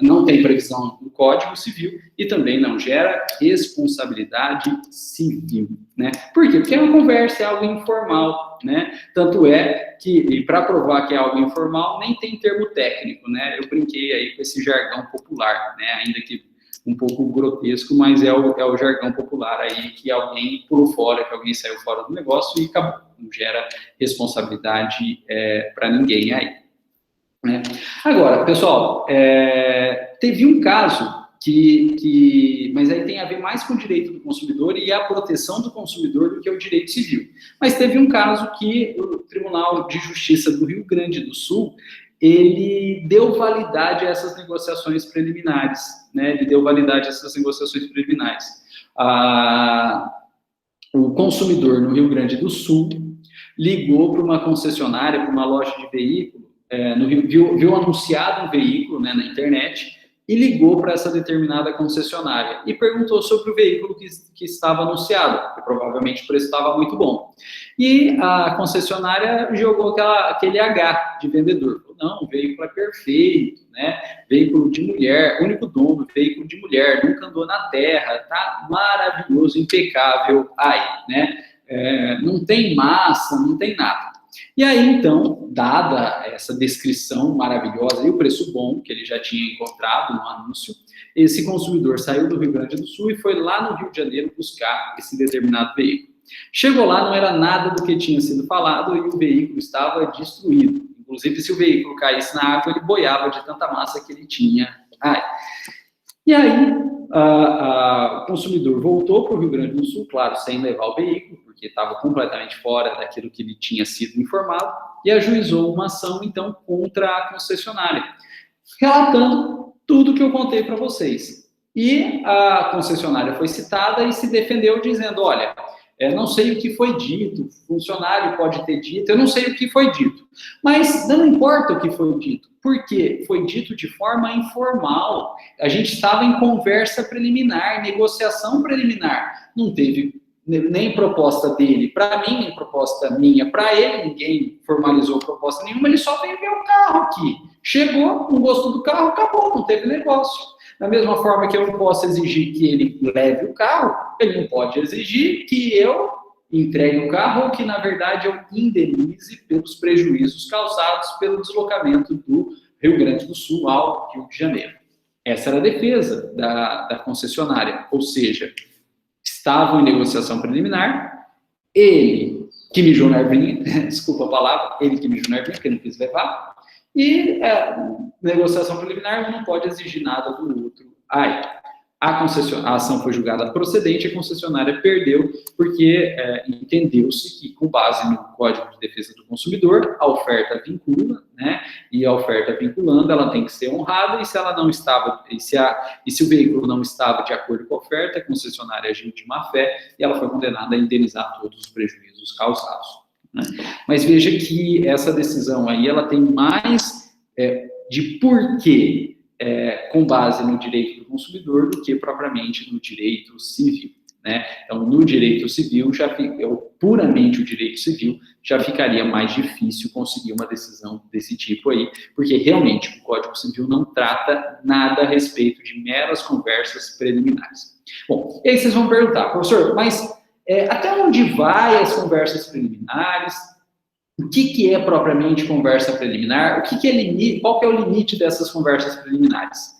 não tem previsão no Código Civil e também não gera responsabilidade civil, né? Por quê? Porque é uma conversa, é algo informal, né? Tanto é que, para provar que é algo informal, nem tem termo técnico, né? Eu brinquei aí com esse jargão popular, né? Ainda que um pouco grotesco, mas é o jargão popular aí que alguém pulou fora, que alguém saiu fora do negócio e acabou. Não gera responsabilidade para ninguém aí. Né? Agora, pessoal, teve um caso mas aí tem a ver mais com o direito do consumidor e a proteção do consumidor do que o direito civil. Mas teve um caso que o Tribunal de Justiça do Rio Grande do Sul, ele deu validade a essas negociações preliminares, né? Ele deu validade a essas negociações preliminares. O consumidor no Rio Grande do Sul ligou para uma concessionária, para uma loja de veículo, no Rio, viu anunciado um veículo, né, na internet, e ligou para essa determinada concessionária e perguntou sobre o veículo que estava anunciado, porque provavelmente o preço estava muito bom. E a concessionária jogou aquele H de vendedor. Falou, não, o veículo é perfeito, né? Veículo de mulher, único dono, veículo de mulher, nunca andou na terra, tá maravilhoso, impecável aí, né? Não tem massa, não tem nada. E aí, então, dada essa descrição maravilhosa e o preço bom que ele já tinha encontrado no anúncio, esse consumidor saiu do Rio Grande do Sul e foi lá no Rio de Janeiro buscar esse determinado veículo. Chegou lá, não era nada do que tinha sido falado e o veículo estava destruído. Inclusive, se o veículo caísse na água, ele boiava de tanta massa que ele tinha. E aí, o consumidor voltou para o Rio Grande do Sul, claro, sem levar o veículo, porque estava completamente fora daquilo que ele tinha sido informado, e ajuizou uma ação, então, contra a concessionária, relatando tudo que eu contei para vocês. E a concessionária foi citada e se defendeu dizendo, olha, não sei o que foi dito, o funcionário pode ter dito, eu não sei o que foi dito. Mas não importa o que foi dito, porque foi dito de forma informal. A gente estava em conversa preliminar, negociação preliminar. Não teve nem proposta dele para mim, nem proposta minha para ele, ninguém formalizou proposta nenhuma, ele só veio ver o carro aqui. Chegou, não gostou do carro, acabou, não teve negócio. Da mesma forma que eu não posso exigir que ele leve o carro, ele não pode exigir que eu entregue o carro ou que, na verdade, eu indenize pelos prejuízos causados pelo deslocamento do Rio Grande do Sul ao Rio de Janeiro. Essa era a defesa da concessionária, ou seja, estavam em negociação preliminar, ele que mijou na arvinha, desculpa a palavra, ele que mijou na arvinha, porque não quis levar, e negociação preliminar não pode exigir nada do outro. A ação foi julgada procedente, a concessionária perdeu, porque entendeu-se que, com base no Código de Defesa do Consumidor, a oferta vincula, né? E a oferta vinculando, ela tem que ser honrada, e se ela não estava, se o veículo não estava de acordo com a oferta, a concessionária agiu de má fé e ela foi condenada a indenizar todos os prejuízos causados. Né? Mas veja que essa decisão aí, ela tem mais de porquê com base no direito do consumidor do que propriamente no direito civil. Né? Então, no direito civil, puramente o direito civil, já ficaria mais difícil conseguir uma decisão desse tipo aí, porque realmente o Código Civil não trata nada a respeito de meras conversas preliminares. Bom, e aí vocês vão perguntar, professor, mas até onde vai as conversas preliminares? O que é propriamente conversa preliminar? Qual que é o limite dessas conversas preliminares?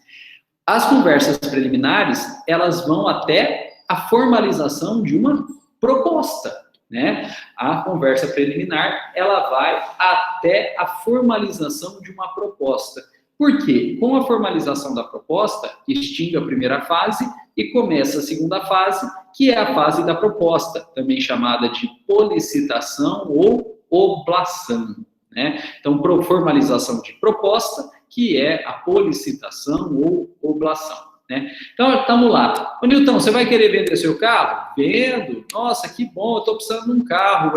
As conversas preliminares, elas vão até a formalização de uma proposta, né? A conversa preliminar, ela vai até a formalização de uma proposta. Por quê? Com a formalização da proposta, extingue a primeira fase e começa a segunda fase, que é a fase da proposta, também chamada de policitação ou oblação, né? Então, formalização de proposta, que é a policitação ou oblação, né? Então, estamos lá. Ô, Nilton, você vai querer vender seu carro? Vendo. Nossa, que bom, eu estou precisando de um carro.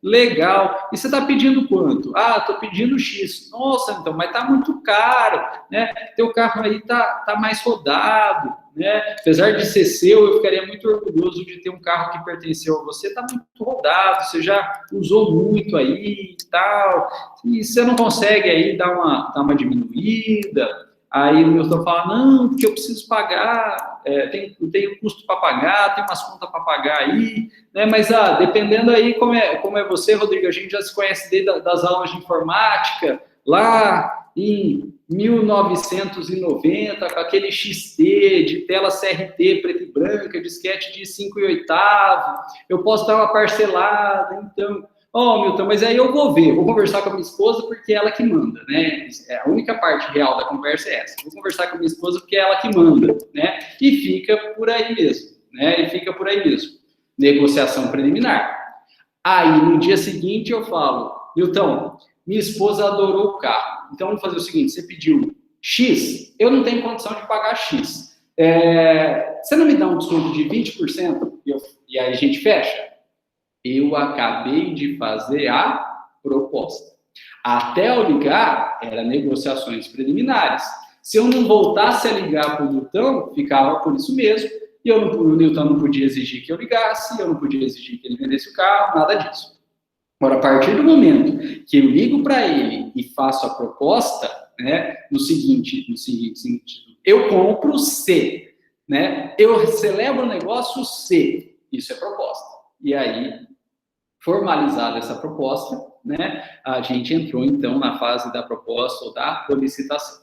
Legal. E você está pedindo quanto? Ah, estou pedindo X. Nossa, então, mas está muito caro, né? Teu carro aí tá mais rodado, né? Apesar de ser seu, eu ficaria muito orgulhoso de ter um carro que pertenceu a você. Está muito rodado, você já usou muito aí e tal. E você não consegue aí dar uma diminuída. Aí o Milton fala, não, porque eu preciso pagar, tenho custo para pagar, tem umas contas para pagar aí, né? Mas dependendo aí como é você, Rodrigo, a gente já se conhece desde das aulas de informática, lá em 1990, com aquele XT de tela CRT preta e branca, disquete de 5/8, eu posso dar uma parcelada, então... Milton, mas aí eu vou conversar com a minha esposa porque é ela que manda, né? A única parte real da conversa é essa. Vou conversar com a minha esposa porque é ela que manda, né? E fica por aí mesmo, né? Negociação preliminar. Aí, no dia seguinte, eu falo, Milton, minha esposa adorou o carro. Então, vamos fazer o seguinte, você pediu X, eu não tenho condição de pagar X. Você não me dá um desconto de 20%? E aí a gente fecha? Eu acabei de fazer a proposta. Até eu ligar, era negociações preliminares. Se eu não voltasse a ligar para o Nilton, ficava por isso mesmo, e o Nilton não podia exigir que eu ligasse, eu não podia exigir que ele vendesse o carro, nada disso. Agora, a partir do momento que eu ligo para ele e faço a proposta, né, no seguinte, eu compro C, né, eu celebro o negócio C, isso é proposta. E aí, formalizada essa proposta, né, a gente entrou, então, na fase da proposta ou da solicitação.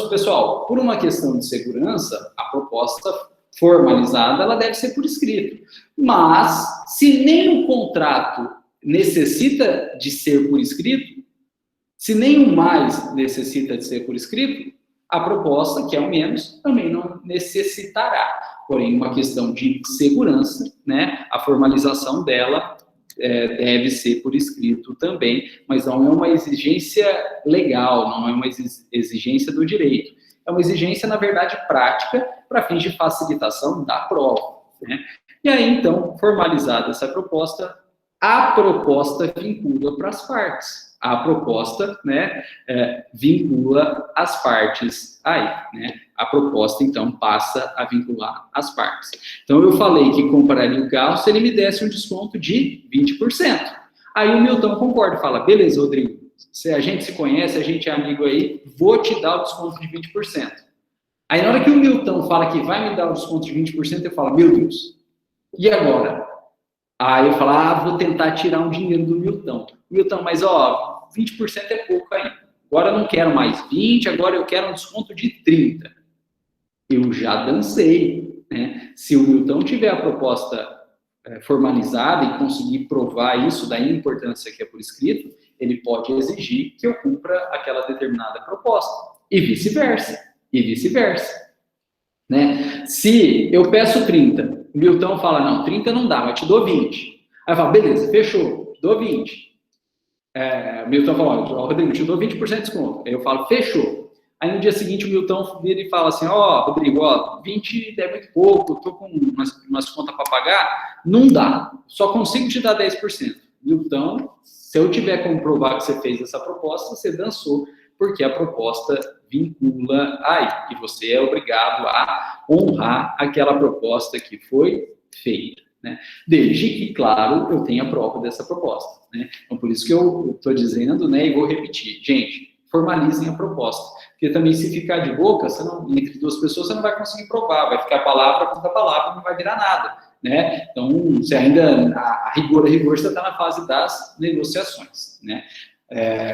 Pessoal, por uma questão de segurança, a proposta formalizada, ela deve ser por escrito. Mas, se nem o contrato necessita de ser por escrito, se nem o mais necessita de ser por escrito, a proposta, que é o menos, também não necessitará. Porém, uma questão de segurança, né, a formalização dela deve ser por escrito também, mas não é uma exigência legal, não é uma exigência do direito. É uma exigência, na verdade, prática, para fins de facilitação da prova, né? E aí, então, formalizada essa proposta, a proposta vincula para as partes. A proposta, né, vincula as partes aí, né? A proposta, então, passa a vincular as partes. Então, eu falei que compraria o carro se ele me desse um desconto de 20%. Aí o Milton concorda, fala, beleza, Rodrigo, se a gente se conhece, a gente é amigo aí, vou te dar o desconto de 20%. Aí, na hora que o Milton fala que vai me dar o desconto de 20%, eu falo, meu Deus, e agora? Aí eu falo, vou tentar tirar um dinheiro do Milton. Milton, mas 20% é pouco ainda. Agora eu não quero mais 20%, agora eu quero um desconto de 30%. Eu já dancei, né? Se o Milton tiver a proposta formalizada e conseguir provar isso, da importância que é por escrito, ele pode exigir que eu cumpra aquela determinada proposta. E vice-versa. Né? Se eu peço 30%, o Milton fala, não, 30% não dá, mas te dou 20%. Aí eu falo, beleza, fechou, te dou 20%. O Milton fala, Rodrigo, te dou 20% de desconto. Aí eu falo, fechou. Aí no dia seguinte o Milton vira e fala assim, Rodrigo, 20% é muito pouco, tô com umas contas para pagar, não dá, só consigo te dar 10%. Milton, se eu tiver como provar que você fez essa proposta, você dançou, porque a proposta vincula aí, e você é obrigado a honrar aquela proposta que foi feita, né? Desde que, claro, eu tenha prova dessa proposta, né? Então, por isso que eu estou dizendo, né, e vou repetir, gente, formalizem a proposta, porque também se ficar de boca, entre duas pessoas, você não vai conseguir provar, vai ficar palavra contra palavra, não vai virar nada, né? Então, você ainda, a rigor, você está na fase das negociações, né?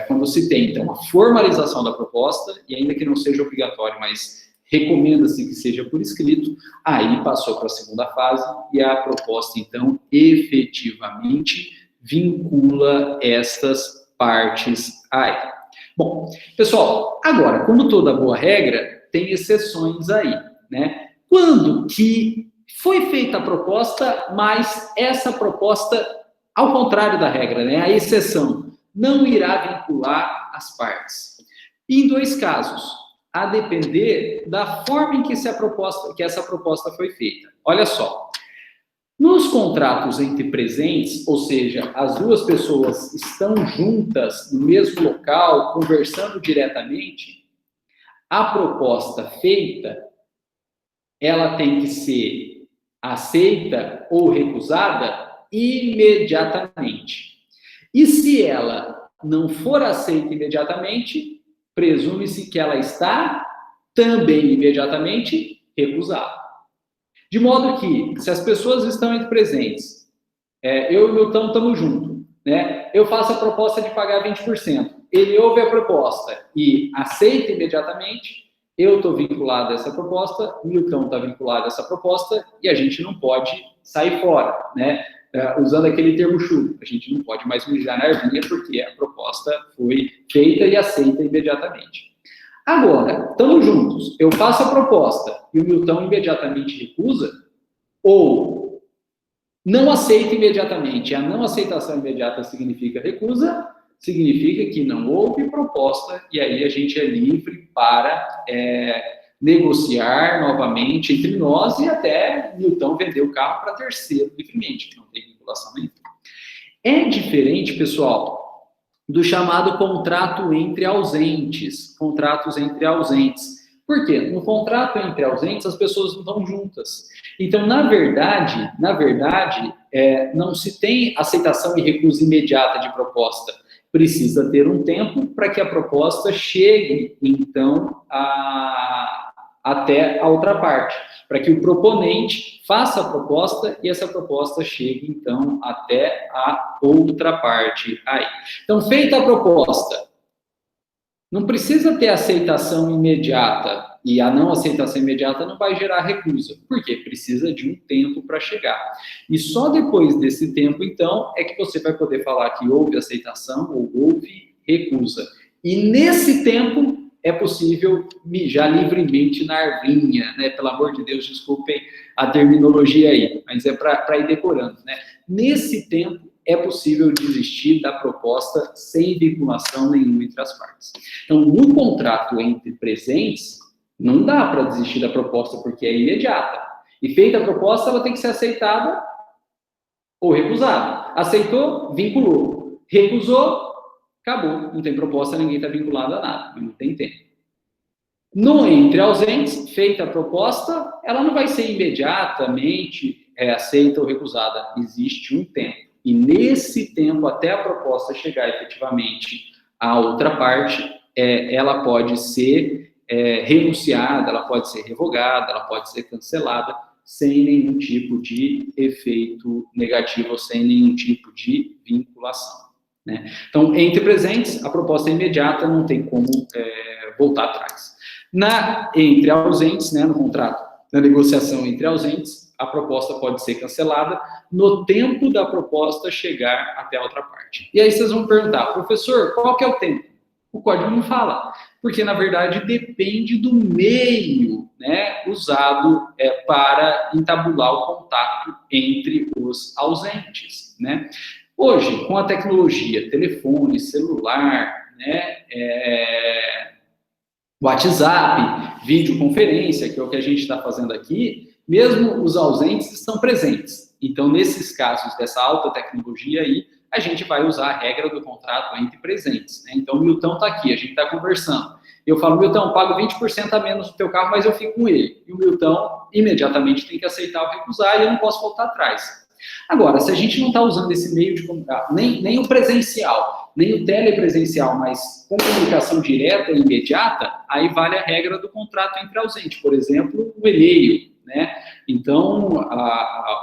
Quando se tem, então, a formalização da proposta, e ainda que não seja obrigatório, mas recomenda-se que seja por escrito, aí passou para a segunda fase e a proposta, então, efetivamente vincula estas partes aí. Bom, pessoal, agora, como toda boa regra, tem exceções aí, né? Quando que foi feita a proposta, mas essa proposta, ao contrário da regra, né? A exceção não irá vincular as partes. Em 2 casos, a depender da forma em que essa proposta foi feita. Olha só, nos contratos entre presentes, ou seja, as 2 pessoas estão juntas no mesmo local, conversando diretamente, a proposta feita, ela tem que ser aceita ou recusada imediatamente. E se ela não for aceita imediatamente, presume-se que ela está também imediatamente recusada. De modo que, se as pessoas estão entre presentes, eu e o Milton estamos juntos, né? Eu faço a proposta de pagar 20%. Ele ouve a proposta e aceita imediatamente, eu estou vinculado a essa proposta, o Milton está vinculado a essa proposta e a gente não pode sair fora, né? Usando aquele termo chulo, a gente não pode mais mijar na ervinha porque a proposta foi feita e aceita imediatamente. Agora, estamos juntos, eu faço a proposta e o Milton imediatamente recusa, ou não aceita imediatamente, a não aceitação imediata significa recusa, significa que não houve proposta, e aí a gente é livre para negociar novamente entre nós e até Milton vender o carro para terceiro livremente, que não tem vinculação nenhuma. É diferente, pessoal, do chamado contrato entre ausentes, contratos entre ausentes. Por quê? No contrato entre ausentes, as pessoas não estão juntas. Então, na verdade, não se tem aceitação e recusa imediata de proposta. Precisa ter um tempo para que a proposta chegue, então, até a outra parte, para que o proponente faça a proposta e essa proposta chegue, então, até a outra parte aí. Então, feita a proposta, não precisa ter aceitação imediata, e a não aceitação imediata não vai gerar recusa. Por quê? Precisa de um tempo para chegar. E só depois desse tempo, então, é que você vai poder falar que houve aceitação ou houve recusa. E nesse tempo, é possível mijar livremente na arvinha, né? Pelo amor de Deus, desculpem a terminologia aí, mas é para ir decorando, né? Nesse tempo, é possível desistir da proposta sem vinculação nenhuma entre as partes. Então, no contrato entre presentes, não dá para desistir da proposta porque é imediata. E feita a proposta, ela tem que ser aceitada ou recusada. Aceitou, vinculou. Recusou, acabou. Não tem proposta, ninguém está vinculado a nada. Não tem tempo. No entre ausentes, feita a proposta, ela não vai ser imediatamente aceita ou recusada. Existe um tempo. E nesse tempo, até a proposta chegar efetivamente à outra parte, ela pode ser renunciada, ela pode ser revogada, ela pode ser cancelada, sem nenhum tipo de efeito negativo, sem nenhum tipo de vinculação, né? Então, entre presentes, a proposta é imediata, não tem como voltar atrás. Entre ausentes, né, no contrato, na negociação entre ausentes, a proposta pode ser cancelada no tempo da proposta chegar até a outra parte. E aí vocês vão perguntar, professor, qual que é o tempo? O código não fala, porque na verdade depende do meio, né, usado para entabular o contato entre os ausentes, né? Hoje, com a tecnologia, telefone, celular, né, WhatsApp, videoconferência, que é o que a gente está fazendo aqui, mesmo os ausentes estão presentes. Então, nesses casos dessa alta tecnologia aí, a gente vai usar a regra do contrato entre presentes, né? Então, o Milton está aqui, a gente está conversando. Eu falo, Milton, pago 20% a menos do teu carro, mas eu fico com ele. E o Milton imediatamente tem que aceitar ou recusar e eu não posso voltar atrás. Agora, se a gente não está usando esse meio de contrato, nem o presencial, nem o telepresencial, mas com comunicação direta e imediata, aí vale a regra do contrato entre ausente. Por exemplo, o e-mail, né? Então,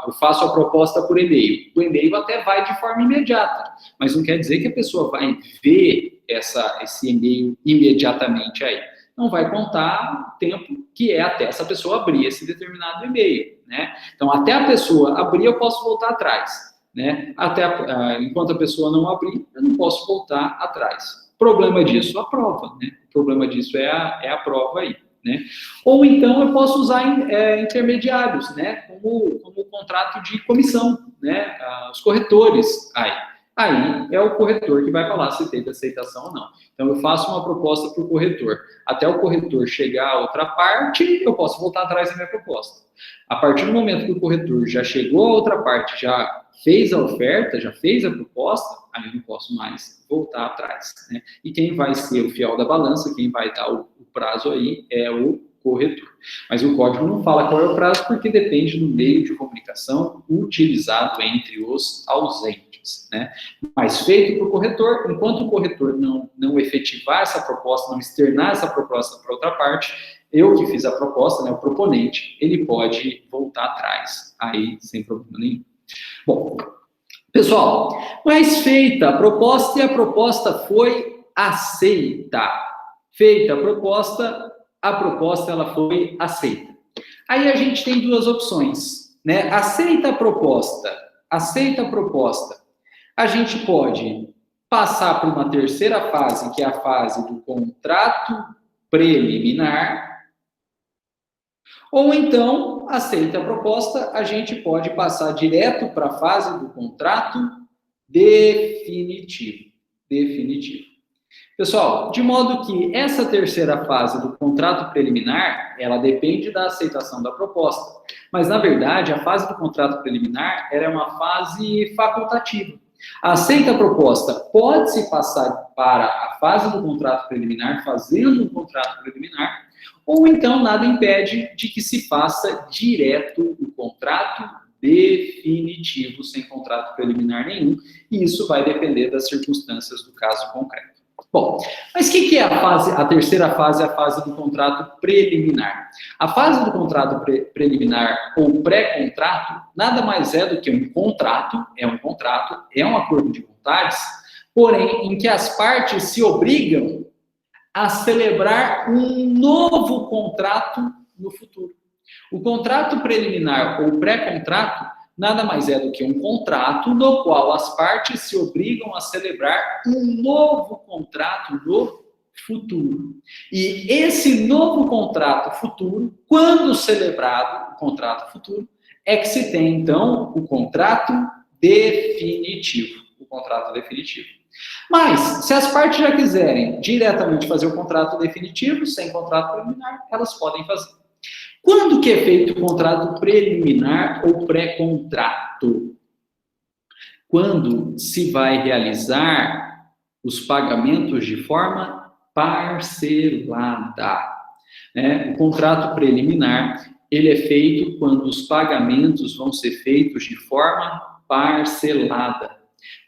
eu faço a proposta por e-mail. O e-mail até vai de forma imediata, mas não quer dizer que a pessoa vai ver esse e-mail imediatamente aí. não vai contar o tempo que é até essa pessoa abrir esse determinado e-mail, né? Então, até a pessoa abrir, eu posso voltar atrás, né? Enquanto a pessoa não abrir, eu não posso voltar atrás. Problema disso, a prova, né? O problema disso é a prova aí, né? Ou então eu posso usar intermediários, né? Como o contrato de comissão, né? Os corretores Aí é o corretor que vai falar se teve aceitação ou não. Então, eu faço uma proposta para o corretor. Até o corretor chegar a outra parte, eu posso voltar atrás da minha proposta. A partir do momento que o corretor já chegou a outra parte, já fez a oferta, já fez a proposta, aí eu não posso mais voltar atrás, né? E quem vai ser o fiel da balança, quem vai dar o prazo aí é o corretor. Mas o código não fala qual é o prazo, porque depende do meio de comunicação utilizado entre os ausentes, né? Mas feito para o corretor, enquanto o corretor não efetivar essa proposta, não externar essa proposta para outra parte, eu que fiz a proposta, né, o proponente, ele pode voltar atrás, aí sem problema nenhum. Bom, pessoal, mas feita a proposta e a proposta foi aceita. Feita a proposta ela foi aceita. Aí a gente tem duas opções, né? Aceita a proposta. A gente pode passar por uma terceira fase, que é a fase do contrato preliminar, ou então, aceita a proposta, a gente pode passar direto para a fase do contrato definitivo. Pessoal, de modo que essa terceira fase do contrato preliminar, ela depende da aceitação da proposta. Mas, na verdade, a fase do contrato preliminar ela é uma fase facultativa. A aceita a proposta pode-se passar para a fase do contrato preliminar, fazendo um contrato preliminar, ou então nada impede de que se faça direto o contrato definitivo, sem contrato preliminar nenhum, e isso vai depender das circunstâncias do caso concreto. Bom, mas o que é a terceira fase, a fase do contrato preliminar? A fase do contrato preliminar ou pré-contrato nada mais é do que um contrato, é um acordo de vontades, porém em que as partes se obrigam a celebrar um novo contrato no futuro. O contrato preliminar ou pré-contrato nada mais é do que um contrato no qual as partes se obrigam a celebrar um novo contrato no futuro. E esse novo contrato futuro, quando celebrado, o contrato futuro, é que se tem, então, o contrato definitivo. Mas, se as partes já quiserem diretamente fazer o contrato definitivo, sem contrato preliminar, elas podem fazer. Quando que é feito o contrato preliminar ou pré-contrato? Quando se vai realizar os pagamentos de forma parcelada. Né? O contrato preliminar, ele é feito quando os pagamentos vão ser feitos de forma parcelada.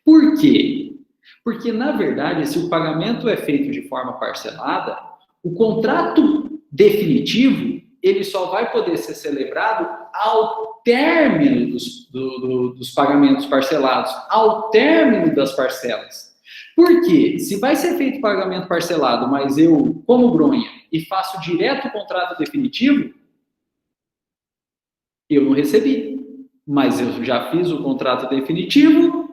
Por quê? Porque, na verdade, se o pagamento é feito de forma parcelada, o contrato definitivo ele só vai poder ser celebrado ao término dos pagamentos parcelados, ao término das parcelas. Por quê? Se vai ser feito pagamento parcelado, mas eu, como Bronha, e faço direto o contrato definitivo, eu não recebi. Mas eu já fiz o contrato definitivo,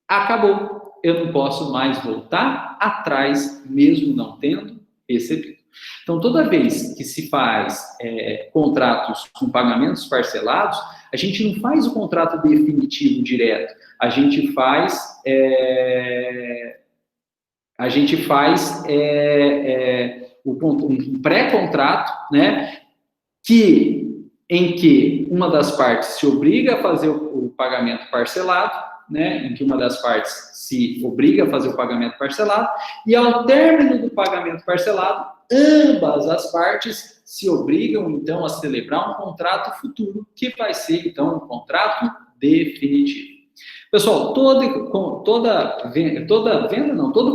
acabou. Eu não posso mais voltar atrás, mesmo não tendo recebido. Então, toda vez que se faz contratos com pagamentos parcelados, a gente não faz o contrato definitivo direto, a gente faz um pré-contrato, né, em que uma das partes se obriga a fazer o pagamento parcelado, né, em que uma das partes se obriga a fazer o pagamento parcelado, e ao término do pagamento parcelado, ambas as partes se obrigam, então, a celebrar um contrato futuro, que vai ser, então, um contrato definitivo. Pessoal, todo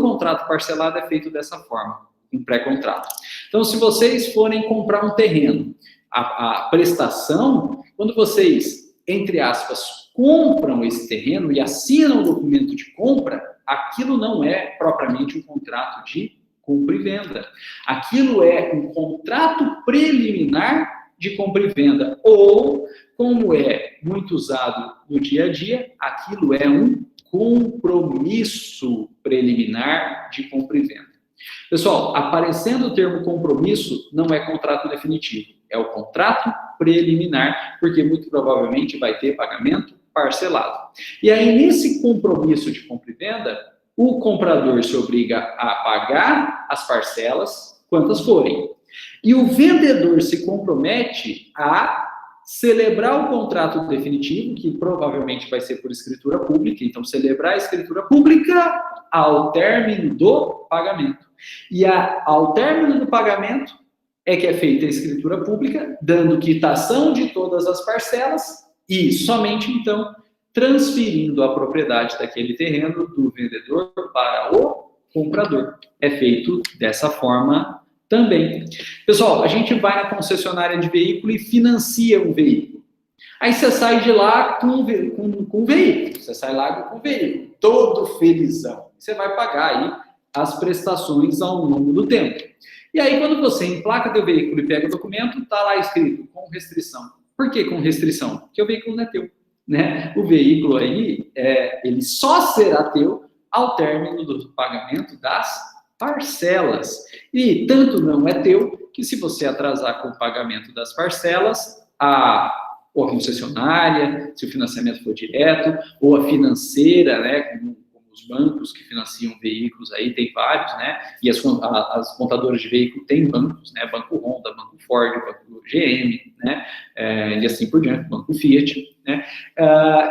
contrato parcelado é feito dessa forma, um pré-contrato. Então, se vocês forem comprar um terreno, a prestação, quando vocês, entre aspas, compram esse terreno e assinam o documento de compra, aquilo não é propriamente um contrato de compra e venda. Aquilo é um contrato preliminar de compra e venda, ou, como é muito usado no dia a dia, aquilo é um compromisso preliminar de compra e venda. Pessoal, aparecendo o termo compromisso, não é contrato definitivo, é o contrato preliminar, porque muito provavelmente vai ter pagamento parcelado. E aí, nesse compromisso de compra e venda, o comprador se obriga a pagar as parcelas, quantas forem. E o vendedor se compromete a celebrar o contrato definitivo, que provavelmente vai ser por escritura pública, então celebrar a escritura pública ao término do pagamento. E ao término do pagamento é que é feita a escritura pública, dando quitação de todas as parcelas e somente então transferindo a propriedade daquele terreno do vendedor para o comprador. É feito dessa forma também. Pessoal, a gente vai na concessionária de veículo e financia um veículo. Aí você sai de lá com o veículo. Você sai lá com o veículo, todo felizão. Você vai pagar aí as prestações ao longo do tempo. E aí, quando você emplaca teu veículo e pega o documento, está lá escrito com restrição. Por que com restrição? Porque o veículo não é teu, né? O veículo aí, ele só será teu ao término do pagamento das parcelas. E tanto não é teu, que se você atrasar com o pagamento das parcelas, ou a concessionária, se o financiamento for direto, ou a financeira, né, como os bancos que financiam veículos aí, tem vários, né, e as montadoras de veículo têm bancos, né, Banco Honda, Banco Ford, Banco GM, né, e assim por diante, Banco Fiat, né,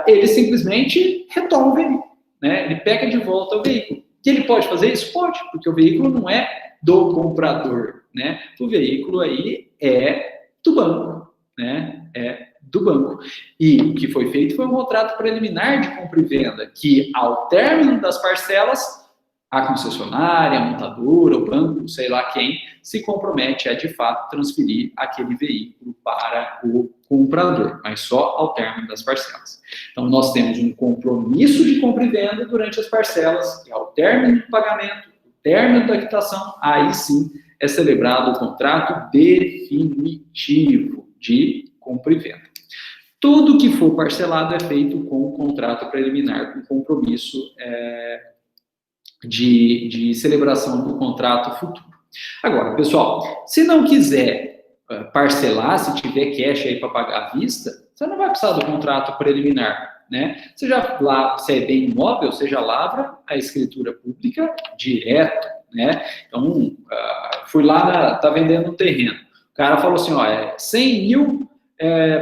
ele simplesmente retoma o veículo, né, ele pega de volta o veículo. Que ele pode fazer isso? Pode, porque o veículo não é do comprador, né, o veículo aí é do banco, né, do banco. E o que foi feito foi um contrato preliminar de compra e venda, que ao término das parcelas, a concessionária, a montadora, o banco, sei lá quem, se compromete a, de fato, transferir aquele veículo para o comprador, mas só ao término das parcelas. Então, nós temos um compromisso de compra e venda durante as parcelas, e ao término do pagamento, ao término da quitação, aí sim é celebrado o contrato definitivo de compra e venda. Tudo que for parcelado é feito com contrato preliminar, com compromisso de celebração do contrato futuro. Agora, pessoal, se não quiser parcelar, se tiver cash aí para pagar à vista, você não vai precisar do contrato preliminar, né? Se é bem imóvel, você já lavra a escritura pública direto, né? Então, fui lá, tá vendendo um terreno. O cara falou assim, 100 mil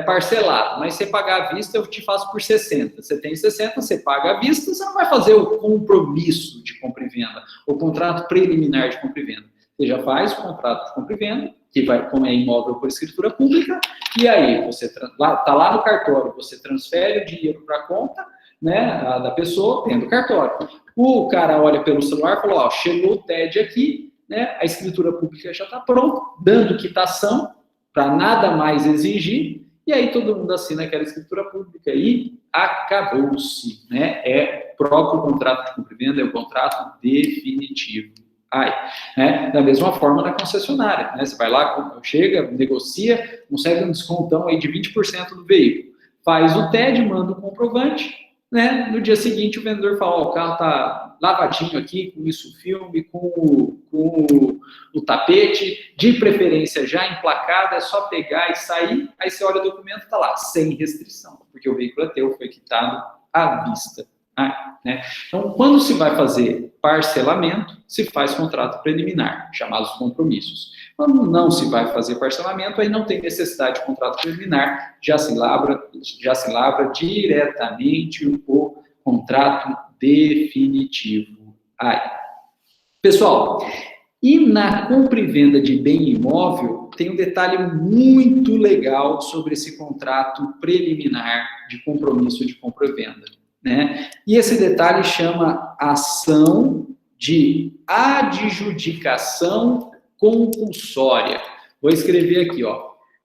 parcelado, mas você pagar à vista, eu te faço por 60. Você tem 60, você paga à vista, você não vai fazer o compromisso de compra e venda, o contrato preliminar de compra e venda. Você já faz o contrato de compra e venda, que vai, como é imóvel por escritura pública, e aí você está lá no cartório, você transfere o dinheiro para a conta, né, da pessoa dentro do cartório. O cara olha pelo celular e fala, chegou o TED aqui, né, a escritura pública já está pronta, dando quitação, para nada mais exigir, e aí todo mundo assina aquela escritura pública e acabou-se, né? É o próprio contrato de compra e venda, é o contrato definitivo. Né? Da mesma forma na concessionária, né? Você vai lá, chega, negocia, consegue um descontão aí de 20% do veículo, faz o TED, manda o comprovante, né? No dia seguinte o vendedor fala, o carro está lavadinho aqui, com isso filme, com o tapete, de preferência já emplacado, é só pegar e sair, aí você olha o documento, está lá, sem restrição, porque o veículo é teu, foi quitado à vista. Né? Então, quando se vai fazer parcelamento, se faz contrato preliminar, chamados compromissos. Quando não se vai fazer parcelamento, aí não tem necessidade de contrato preliminar, já se lavra diretamente o contrato definitivo. Pessoal, e na compra e venda de bem imóvel, tem um detalhe muito legal sobre esse contrato preliminar de compromisso de compra e venda, né? E esse detalhe chama ação de adjudicação compulsória. Vou escrever aqui,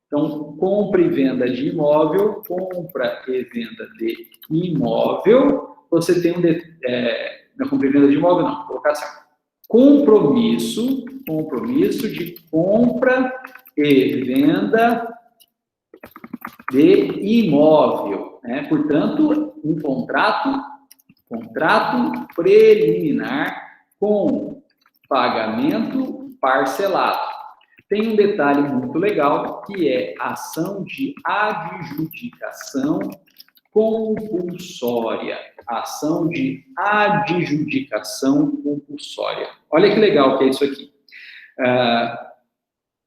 Então, compra e venda de imóvel, compra e venda de imóvel, você tem na compra e venda de imóvel, não, vou colocar assim, compromisso de compra e venda de imóvel, né? Portanto, um contrato preliminar com pagamento parcelado. Tem um detalhe muito legal, que é ação de adjudicação compulsória. Ação de adjudicação compulsória. Olha que legal que é isso aqui.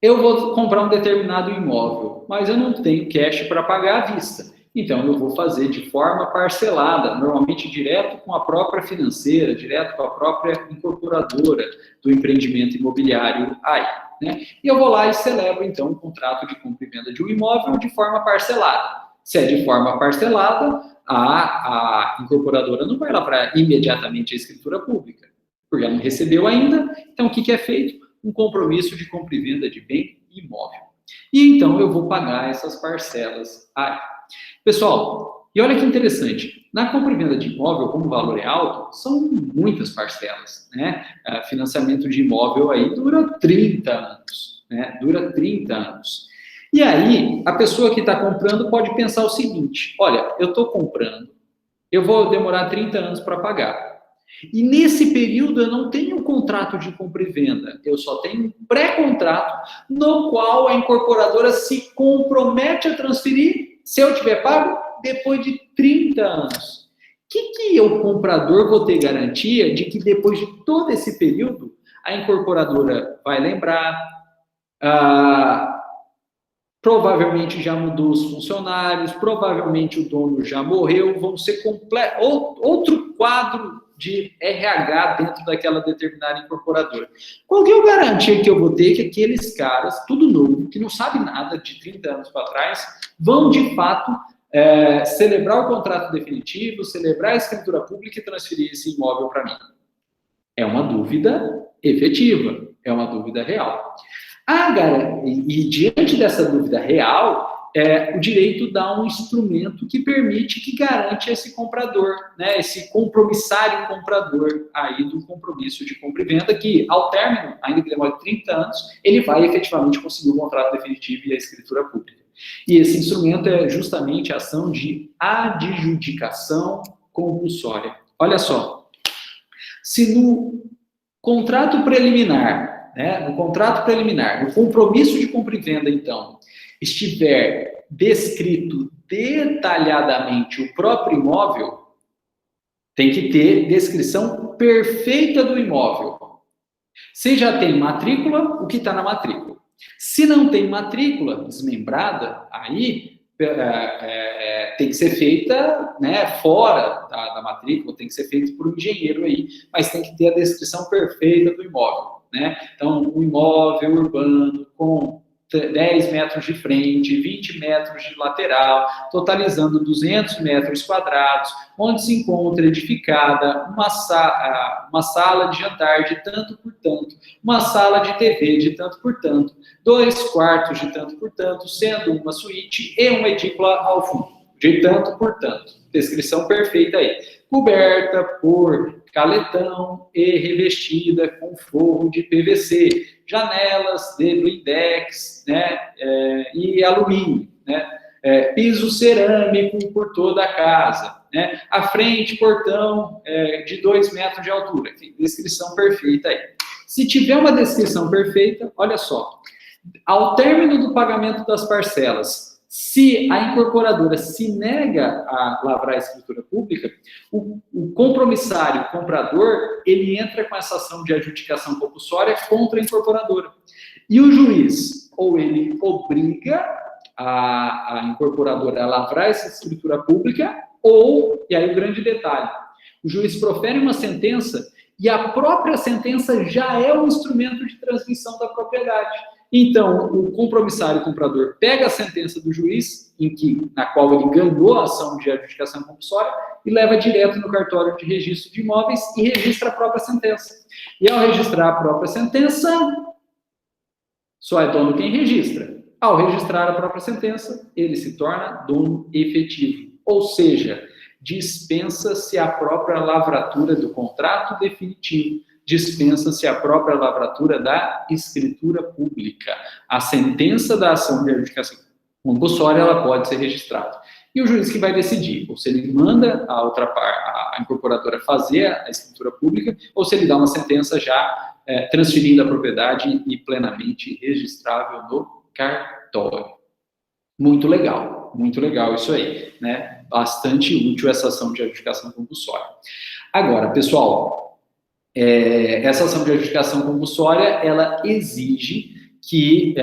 Eu vou comprar um determinado imóvel, mas eu não tenho cash para pagar à vista. Então, eu vou fazer de forma parcelada, normalmente direto com a própria financeira, direto com a própria incorporadora do empreendimento imobiliário aí, né? E eu vou lá e celebro, então, um contrato de compra e venda de um imóvel de forma parcelada. Se é de forma parcelada, a incorporadora não vai lá para imediatamente a escritura pública, porque ela não recebeu ainda. Então, o que é feito? Um compromisso de compra e venda de bem imóvel. E então eu vou pagar essas parcelas aí. Pessoal, e olha que interessante, na compra e venda de imóvel, como o valor é alto, são muitas parcelas, né? Financiamento de imóvel aí dura 30 anos, né? Dura 30 anos. E aí, a pessoa que está comprando pode pensar o seguinte, olha, eu estou comprando, eu vou demorar 30 anos para pagar. E nesse período eu não tenho contrato de compra e venda, eu só tenho um pré-contrato no qual a incorporadora se compromete a transferir, se eu tiver pago, depois de 30 anos. O que eu, comprador, vou ter garantia de que depois de todo esse período, a incorporadora vai lembrar, provavelmente já mudou os funcionários, provavelmente o dono já morreu, vão ser outro quadro de RH dentro daquela determinada incorporadora. Qual que é a garantia que eu vou ter que aqueles caras, tudo novo, que não sabem nada de 30 anos para trás, vão de fato celebrar o contrato definitivo, celebrar a escritura pública e transferir esse imóvel para mim? É uma dúvida efetiva, é uma dúvida real. E diante dessa dúvida real, o direito dá um instrumento que permite, que garante esse comprador, né, esse compromissário comprador aí do compromisso de compra e venda, que ao término, ainda que demore 30 anos, ele vai efetivamente conseguir o contrato definitivo e a escritura pública. E esse instrumento é justamente a ação de adjudicação compulsória. Olha só, se no contrato preliminar, no compromisso de compra e venda, então, estiver descrito detalhadamente o próprio imóvel, tem que ter descrição perfeita do imóvel. Se já tem matrícula, o que está na matrícula. Se não tem matrícula desmembrada, aí tem que ser feita, né, fora da matrícula, tem que ser feito por um engenheiro aí, mas tem que ter a descrição perfeita do imóvel, né? Então, um imóvel urbano com 10 metros de frente, 20 metros de lateral, totalizando 200 metros quadrados, onde se encontra edificada uma sala de jantar de tanto por tanto, uma sala de TV de tanto por tanto, 2 quartos de tanto por tanto, sendo uma suíte e uma edícula ao fundo, de tanto por tanto. Descrição perfeita aí. Coberta por caletão e revestida com forro de PVC, janelas de blindex, né, e alumínio, né, piso cerâmico por toda a casa, né, à frente, portão de 2 metros de altura. Descrição perfeita aí. Se tiver uma descrição perfeita, olha só, ao término do pagamento das parcelas, se a incorporadora se nega a lavrar a escritura pública, o compromissário, o comprador, ele entra com essa ação de adjudicação compulsória contra a incorporadora. E o juiz, ou ele obriga a incorporadora a lavrar essa escritura pública, ou, e aí o grande detalhe, o juiz profere uma sentença e a própria sentença já é um instrumento de transmissão da propriedade. Então, o compromissário comprador pega a sentença do juiz, na qual ele ganhou a ação de adjudicação compulsória, e leva direto no cartório de registro de imóveis e registra a própria sentença. E ao registrar a própria sentença, só é dono quem registra. Ao registrar a própria sentença, ele se torna dono efetivo. Ou seja, dispensa-se a própria lavratura do contrato definitivo, dispensa-se a própria lavratura da escritura pública. A sentença da ação de adjudicação compulsória, ela pode ser registrada. E o juiz que vai decidir, ou se ele manda a incorporadora fazer a escritura pública, ou se ele dá uma sentença já transferindo a propriedade e plenamente registrável no cartório. Muito legal isso aí, né? Bastante útil essa ação de adjudicação compulsória. Agora, pessoal, essa ação de adjudicação compulsória, ela exige que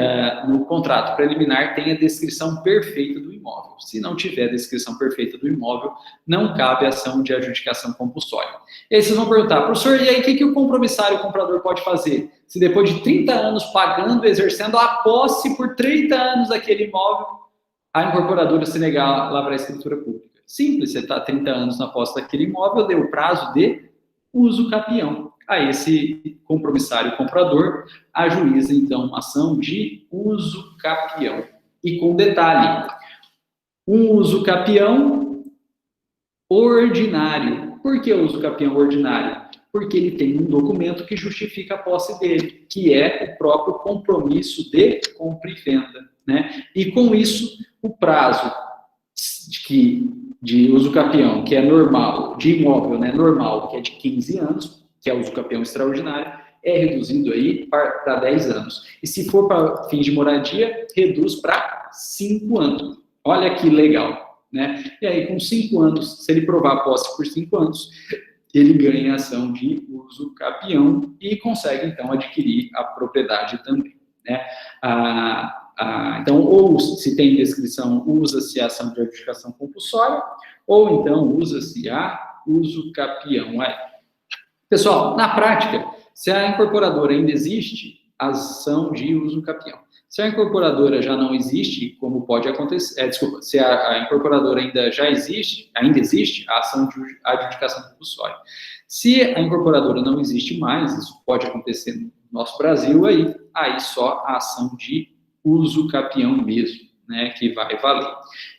no contrato preliminar tenha descrição perfeita do imóvel. Se não tiver descrição perfeita do imóvel, não cabe ação de adjudicação compulsória. E aí vocês vão perguntar, professor, e aí o que o compromissário, o comprador pode fazer? Se depois de 30 anos pagando, exercendo a posse por 30 anos daquele imóvel, a incorporadora se negar a lavrar a escritura pública. Simples, você está 30 anos na posse daquele imóvel, deu o prazo de uso capião. A esse compromissário comprador, ajuiza, então, ação de uso capião. E com detalhe, um uso capião ordinário. Por que uso capião ordinário? Porque ele tem um documento que justifica a posse dele, que é o próprio compromisso de compra e venda, né? E com isso, o prazo de uso capião, que é normal, de imóvel, né, normal, que é de 15 anos, que é o uso capião extraordinário, é reduzindo aí para 10 anos. E se for para fins de moradia, reduz para 5 anos. Olha que legal, né? E aí, com 5 anos, se ele provar a posse por 5 anos, ele ganha a ação de uso capião e consegue, então, adquirir a propriedade também, né? Então, ou se tem descrição, usa-se a ação de adjudicação compulsória, ou então usa-se a uso capião aí. Pessoal, na prática, se a incorporadora ainda existe, a ação de uso capião. Se a incorporadora já não existe, como pode acontecer, se a incorporadora ainda existe, a ação de adjudicação compulsória. Se a incorporadora não existe mais, isso pode acontecer no nosso Brasil, aí só a ação de uso capião mesmo, né, que vai valer.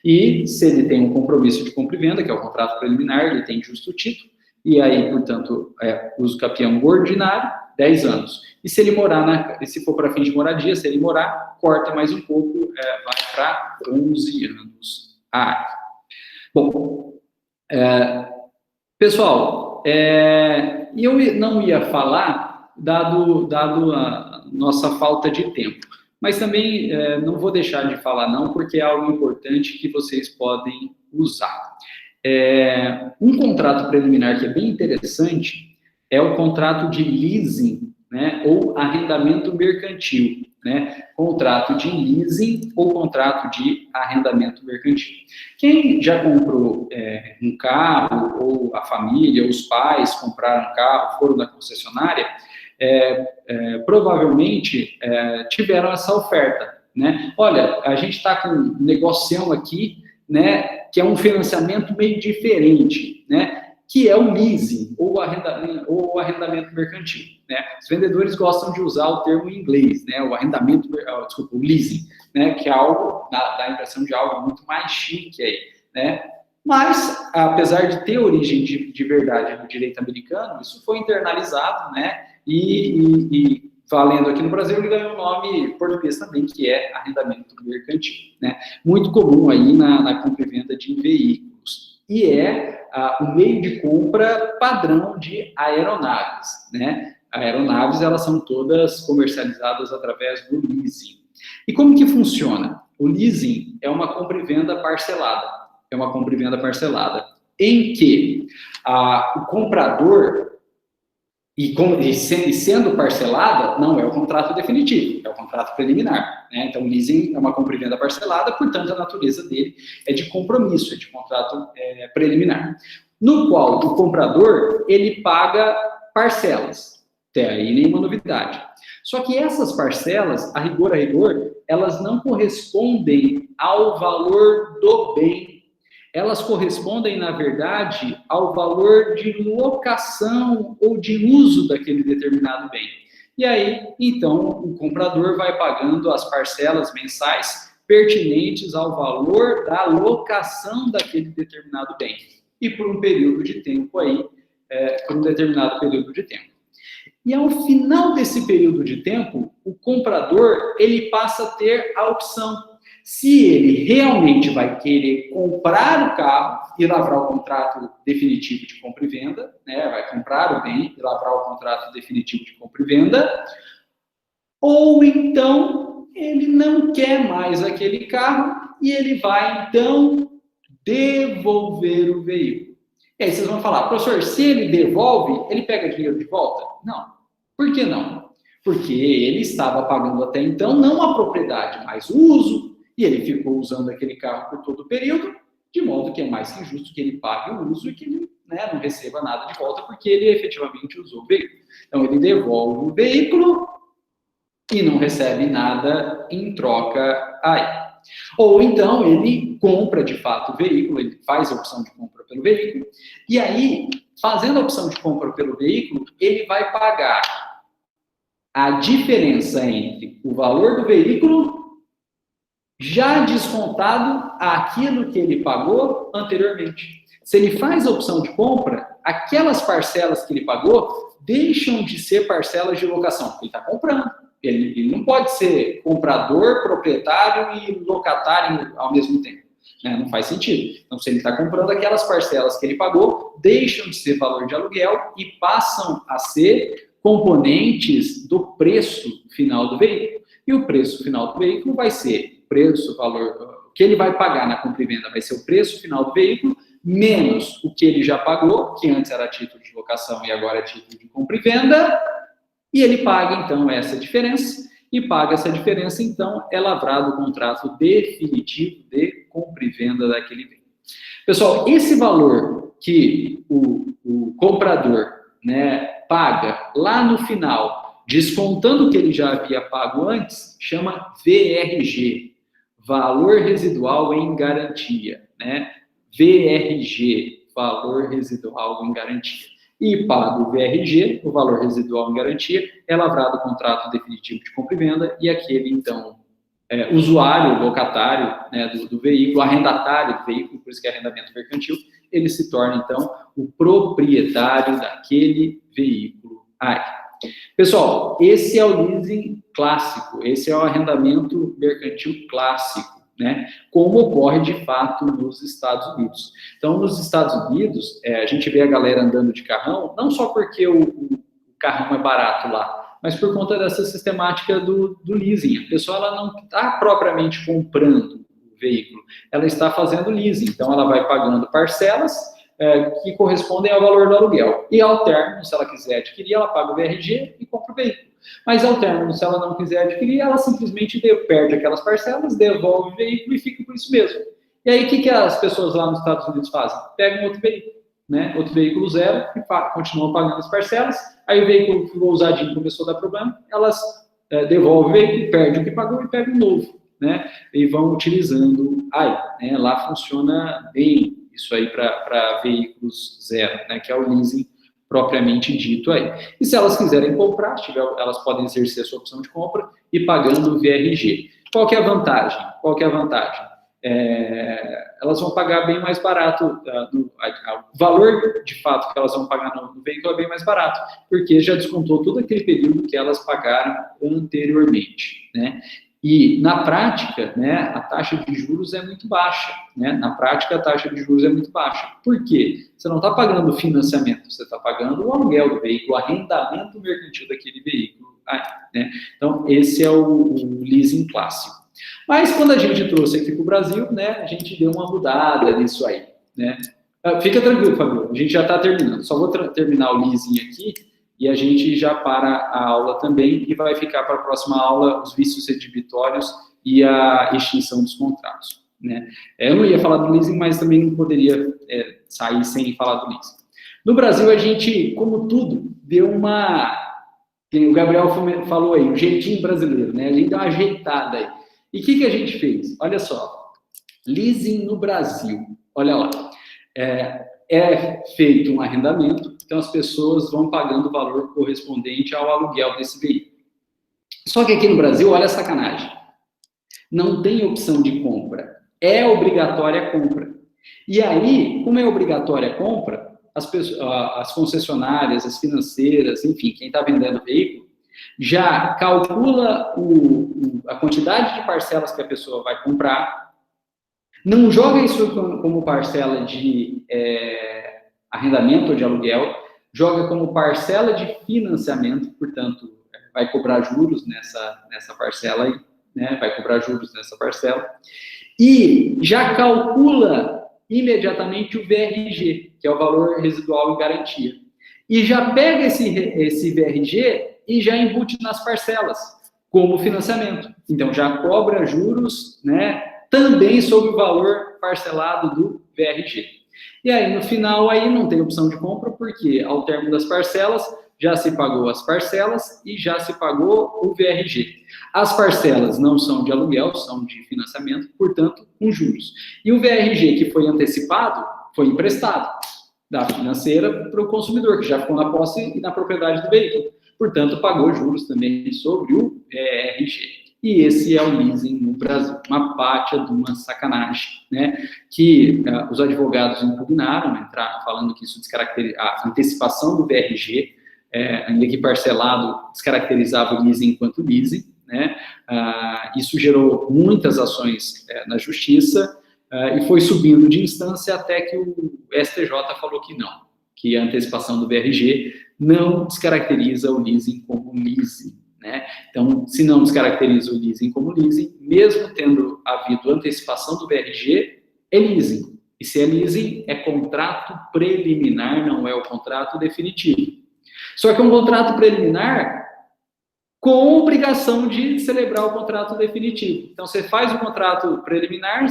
E se ele tem um compromisso de compra e venda, que é o contrato preliminar, ele tem justo título, e aí, portanto, uso capião ordinário, 10 anos. E se ele morar, se for para fim de moradia, se ele morar, corta mais um pouco, vai para 11 anos. Bom, pessoal, eu não ia falar, dado a nossa falta de tempo, mas também não vou deixar de falar não, porque é algo importante que vocês podem usar. Um contrato preliminar que é bem interessante é o contrato de leasing, né, ou arrendamento mercantil, né, contrato de leasing ou contrato de arrendamento mercantil. Quem já comprou um carro, ou a família, ou os pais compraram um carro, foram na concessionária, provavelmente tiveram essa oferta, né? Olha, a gente está com um negocião aqui, né, que é um financiamento meio diferente, né, que é o leasing, ou o arrendamento mercantil, né? Os vendedores gostam de usar o termo em inglês, né, o leasing, né, que é algo, dá a impressão de algo muito mais chique aí, né? Mas, apesar de ter origem de verdade no direito americano, isso foi internalizado, né, e valendo aqui no Brasil, ele ganhou um nome português também, que é arrendamento mercantil, né? Muito comum aí na compra e venda de veículos. E o meio de compra padrão de aeronaves, né? Aeronaves, elas são todas comercializadas através do leasing. E como que funciona? O leasing é uma compra e venda parcelada. Em que o comprador, e sendo parcelada, não é o contrato definitivo, é o contrato preliminar, né? Então, o leasing é uma compra e venda parcelada, portanto, a natureza dele é de compromisso, é de contrato preliminar, no qual o comprador, ele paga parcelas, até aí nenhuma novidade. Só que essas parcelas, a rigor, elas não correspondem ao valor do bem. Elas correspondem, na verdade, ao valor de locação ou de uso daquele determinado bem. E aí, então, o comprador vai pagando as parcelas mensais pertinentes ao valor da locação daquele determinado bem. E por um período de tempo aí, por um determinado período de tempo. E ao final desse período de tempo, o comprador, ele passa a ter a opção. Se ele realmente vai querer comprar o carro e lavrar o contrato definitivo de compra e venda, né, vai comprar o bem e lavrar o contrato definitivo de compra e venda, ou então ele não quer mais aquele carro e ele vai, então, devolver o veículo. E aí vocês vão falar, professor, se ele devolve, ele pega dinheiro de volta? Não. Por que não? Porque ele estava pagando até então não a propriedade, mas o uso, e ele ficou usando aquele carro por todo o período, de modo que é mais que justo que ele pague o uso e que ele, né, não receba nada de volta, porque ele efetivamente usou o veículo. Então ele devolve o veículo e não recebe nada em troca aí. Ou então ele compra de fato o veículo, ele faz a opção de compra pelo veículo, e aí, fazendo a opção de compra pelo veículo, ele vai pagar a diferença entre o valor do veículo já descontado aquilo que ele pagou anteriormente. Se ele faz a opção de compra, aquelas parcelas que ele pagou deixam de ser parcelas de locação, porque ele está comprando. Ele não pode ser comprador, proprietário e locatário ao mesmo tempo. Né? Não faz sentido. Então, se ele está comprando, aquelas parcelas que ele pagou deixam de ser valor de aluguel e passam a ser componentes do preço final do veículo. E o preço final do veículo vai ser preço, valor, o que ele vai pagar na compra e venda vai ser o preço final do veículo, menos o que ele já pagou, que antes era título de locação e agora é título de compra e venda, e ele paga, então, essa diferença, e paga essa diferença, então, é lavrado o contrato definitivo de compra e venda daquele bem. Pessoal, esse valor que o comprador, né, paga lá no final, descontando o que ele já havia pago antes, chama VRG, Valor Residual em Garantia, né? VRG, Valor Residual em Garantia. E paga o VRG, o valor residual em garantia, é lavrado o contrato definitivo de compra e venda, e aquele, então, usuário, locatário, né, do veículo, arrendatário do veículo, por isso que é arrendamento mercantil, ele se torna, então, o proprietário daquele veículo aí. Pessoal, esse é o leasing clássico, esse é o arrendamento mercantil clássico, né? Como ocorre de fato nos Estados Unidos. Então, nos Estados Unidos, a gente vê a galera andando de carrão, não só porque o carrão é barato lá, mas por conta dessa sistemática do leasing. A pessoa ela não está propriamente comprando o veículo, ela está fazendo leasing. Então, ela vai pagando parcelas que correspondem ao valor do aluguel. E ao término, se ela quiser adquirir, ela paga o VRG e compra o veículo. Mas ao término, se ela não quiser adquirir, ela simplesmente perde aquelas parcelas, devolve o veículo e fica por isso mesmo. E aí, o que as pessoas lá nos Estados Unidos fazem? Pegam outro veículo, né? Outro veículo zero, e continuam pagando as parcelas. Aí o veículo ficou usadinho, começou a dar problema, elas devolvem o veículo, perdem o que pagou e pegam um novo, né? E vão utilizando aí, né? Lá funciona bem isso aí para veículos zero, né? Que é o leasing propriamente dito aí. E se elas quiserem comprar, elas podem exercer a sua opção de compra e pagando o VRG. Qual que é a vantagem? Qual que é a vantagem? Elas vão pagar bem mais barato, o valor de fato que elas vão pagar no veículo é bem mais barato, porque já descontou todo aquele período que elas pagaram anteriormente, né? E, na prática, né, a taxa de juros é muito baixa, né? Na prática, a taxa de juros é muito baixa. Por quê? Você não está pagando o financiamento, você está pagando o aluguel do veículo, o arrendamento mercantil daquele veículo. Né? Então, esse é o leasing clássico. Mas, quando a gente trouxe aqui para o Brasil, né, a gente deu uma mudada nisso aí, né? Fica tranquilo, Fabio, a gente já está terminando. Só vou terminar o leasing aqui, e a gente já para a aula também e vai ficar para a próxima aula os vícios redibitórios e a extinção dos contratos, né? Eu não ia falar do leasing, mas também não poderia sair sem falar do leasing. No Brasil, a gente, como tudo, deu uma... O Gabriel falou aí, um jeitinho brasileiro, né? A gente deu uma ajeitada aí. E o que a gente fez? Olha só, leasing no Brasil, olha lá. É feito um arrendamento, então as pessoas vão pagando o valor correspondente ao aluguel desse veículo. Só que aqui no Brasil, olha a sacanagem, não tem opção de compra, é obrigatória a compra. E aí, como é obrigatória a compra, as concessionárias, as financeiras, enfim, quem está vendendo o veículo, já calcula a quantidade de parcelas que a pessoa vai comprar, não joga isso como parcela de arrendamento ou de aluguel, joga como parcela de financiamento, portanto, vai cobrar juros nessa parcela aí, né? Vai cobrar juros nessa parcela, e já calcula imediatamente o VRG, que é o valor residual em garantia. E já pega esse VRG e já embute nas parcelas, como financiamento. Então, já cobra juros, né, também sobre o valor parcelado do VRG. E aí, no final, aí não tem opção de compra, porque ao término das parcelas, já se pagou as parcelas e já se pagou o VRG. As parcelas não são de aluguel, são de financiamento, portanto, com juros. E o VRG que foi antecipado, foi emprestado da financeira para o consumidor, que já ficou na posse e na propriedade do veículo. Portanto, pagou juros também sobre o VRG. E esse é o leasing no Brasil, uma pátia de uma sacanagem, né? Que os advogados impugnaram, entraram falando que isso descaracteriza a antecipação do VRG, ainda que parcelado, descaracterizava o leasing enquanto leasing, né? Isso gerou muitas ações na justiça e foi subindo de instância até que o STJ falou que não, que a antecipação do VRG não descaracteriza o leasing como leasing, né? Então, se não descaracteriza o leasing como leasing, mesmo tendo havido antecipação do VRG, é leasing. E se é leasing, é contrato preliminar, não é o contrato definitivo. Só que é um contrato preliminar com obrigação de celebrar o contrato definitivo. Então, você faz o contrato preliminar,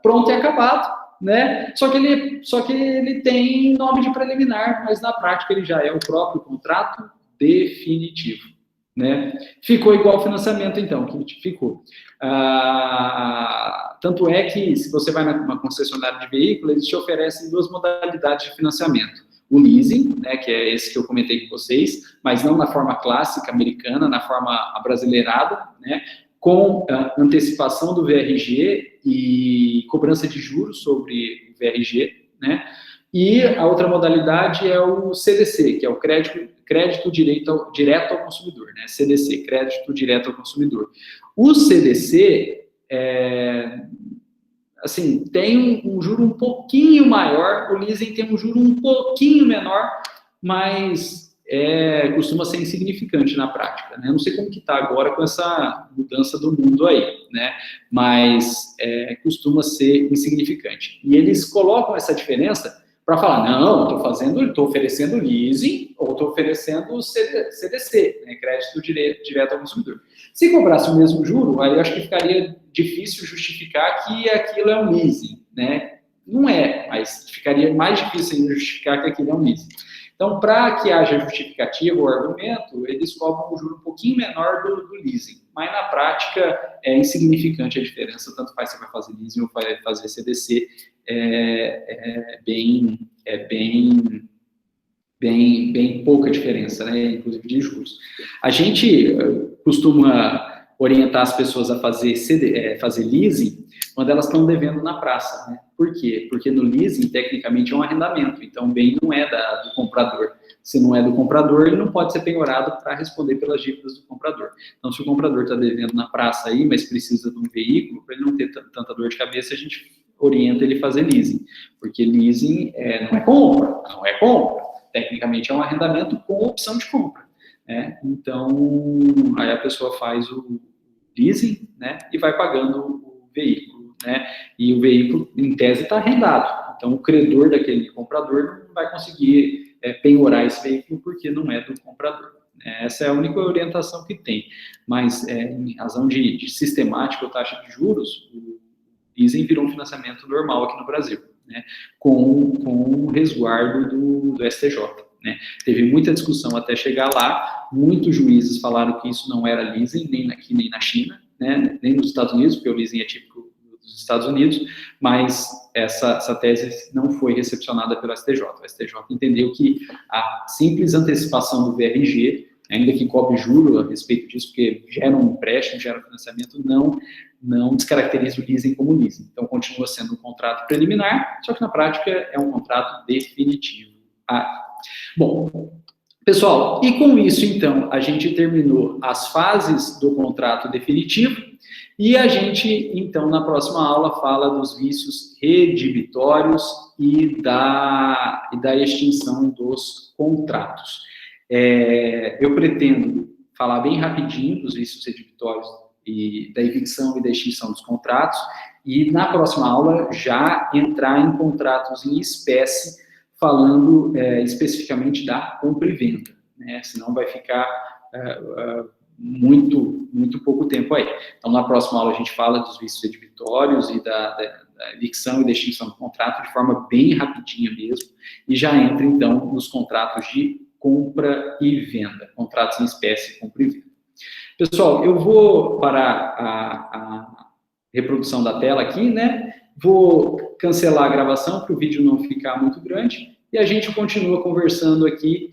pronto e acabado, né? Só que ele tem nome de preliminar, mas na prática ele já é o próprio contrato definitivo, né? Ficou igual ao financiamento, então, que ficou. Tanto é que, se você vai numa concessionária de veículo, eles te oferecem duas modalidades de financiamento. O leasing, né, que é esse que eu comentei com vocês, mas não na forma clássica americana, na forma abrasileirada, né, com antecipação do VRG e cobrança de juros sobre o VRG, né, e a outra modalidade é o CDC, que é o crédito direto ao consumidor, né, CDC, crédito direto ao consumidor. O CDC assim, tem um juro um pouquinho maior, o leasing tem um juro um pouquinho menor, mas costuma ser insignificante na prática, né? Eu não sei como que está agora com essa mudança do mundo aí, né? Mas costuma ser insignificante. E eles colocam essa diferença para falar, não, estou oferecendo leasing ou estou oferecendo CDC, né, crédito direto ao consumidor. Se cobrasse o mesmo juro, aí eu acho que ficaria difícil justificar que aquilo é um leasing, né? Não é, mas ficaria mais difícil ainda justificar que aquilo é um leasing. Então, para que haja justificativa ou argumento, eles cobram um juro um pouquinho menor do leasing, mas na prática é insignificante a diferença, tanto faz se vai fazer leasing ou vai fazer CDC, bem pouca diferença, né, inclusive de juros. A gente costuma orientar as pessoas a fazer leasing quando elas estão devendo na praça, né? Por quê? Porque no leasing, tecnicamente, é um arrendamento, então o bem não é do comprador. Se não é do comprador, ele não pode ser penhorado para responder pelas dívidas do comprador. Então, se o comprador está devendo na praça aí, mas precisa de um veículo, para ele não ter tanta dor de cabeça, a gente orienta ele a fazer leasing, porque leasing não é compra, tecnicamente é um arrendamento com opção de compra. Então, aí a pessoa faz o leasing, né, e vai pagando o veículo, né, e o veículo, em tese, está arrendado. Então, o credor daquele comprador não vai conseguir penhorar esse veículo porque não é do comprador. Essa é a única orientação que tem. Mas, em razão de sistemática ou taxa de juros, o leasing virou um financiamento normal aqui no Brasil, né, com resguardo do STJ. Né? Teve muita discussão até chegar lá, muitos juízes falaram que isso não era leasing, nem aqui nem na China, né? Nem nos Estados Unidos, porque o leasing é típico dos Estados Unidos, mas essa tese não foi recepcionada pelo STJ. O STJ entendeu que a simples antecipação do VRG, ainda que cobre juro a respeito disso, porque gera um empréstimo, gera financiamento, não descaracteriza o leasing como leasing. Então, continua sendo um contrato preliminar, só que na prática é um contrato definitivo. Bom, pessoal, e com isso, então, a gente terminou as fases do contrato definitivo e a gente, então, na próxima aula, fala dos vícios redibitórios e da extinção dos contratos. Eu pretendo falar bem rapidinho dos vícios redibitórios e da evicção e da extinção dos contratos e, na próxima aula, já entrar em contratos em espécie, falando especificamente da compra e venda, né? Senão vai ficar muito pouco tempo aí. Então, na próxima aula, a gente fala dos vícios redibitórios e da evicção e da extinção do contrato de forma bem rapidinha mesmo, e já entra, então, nos contratos de compra e venda, contratos em espécie, compra e venda. Pessoal, eu vou parar a reprodução da tela aqui, né? Vou cancelar a gravação para o vídeo não ficar muito grande e a gente continua conversando aqui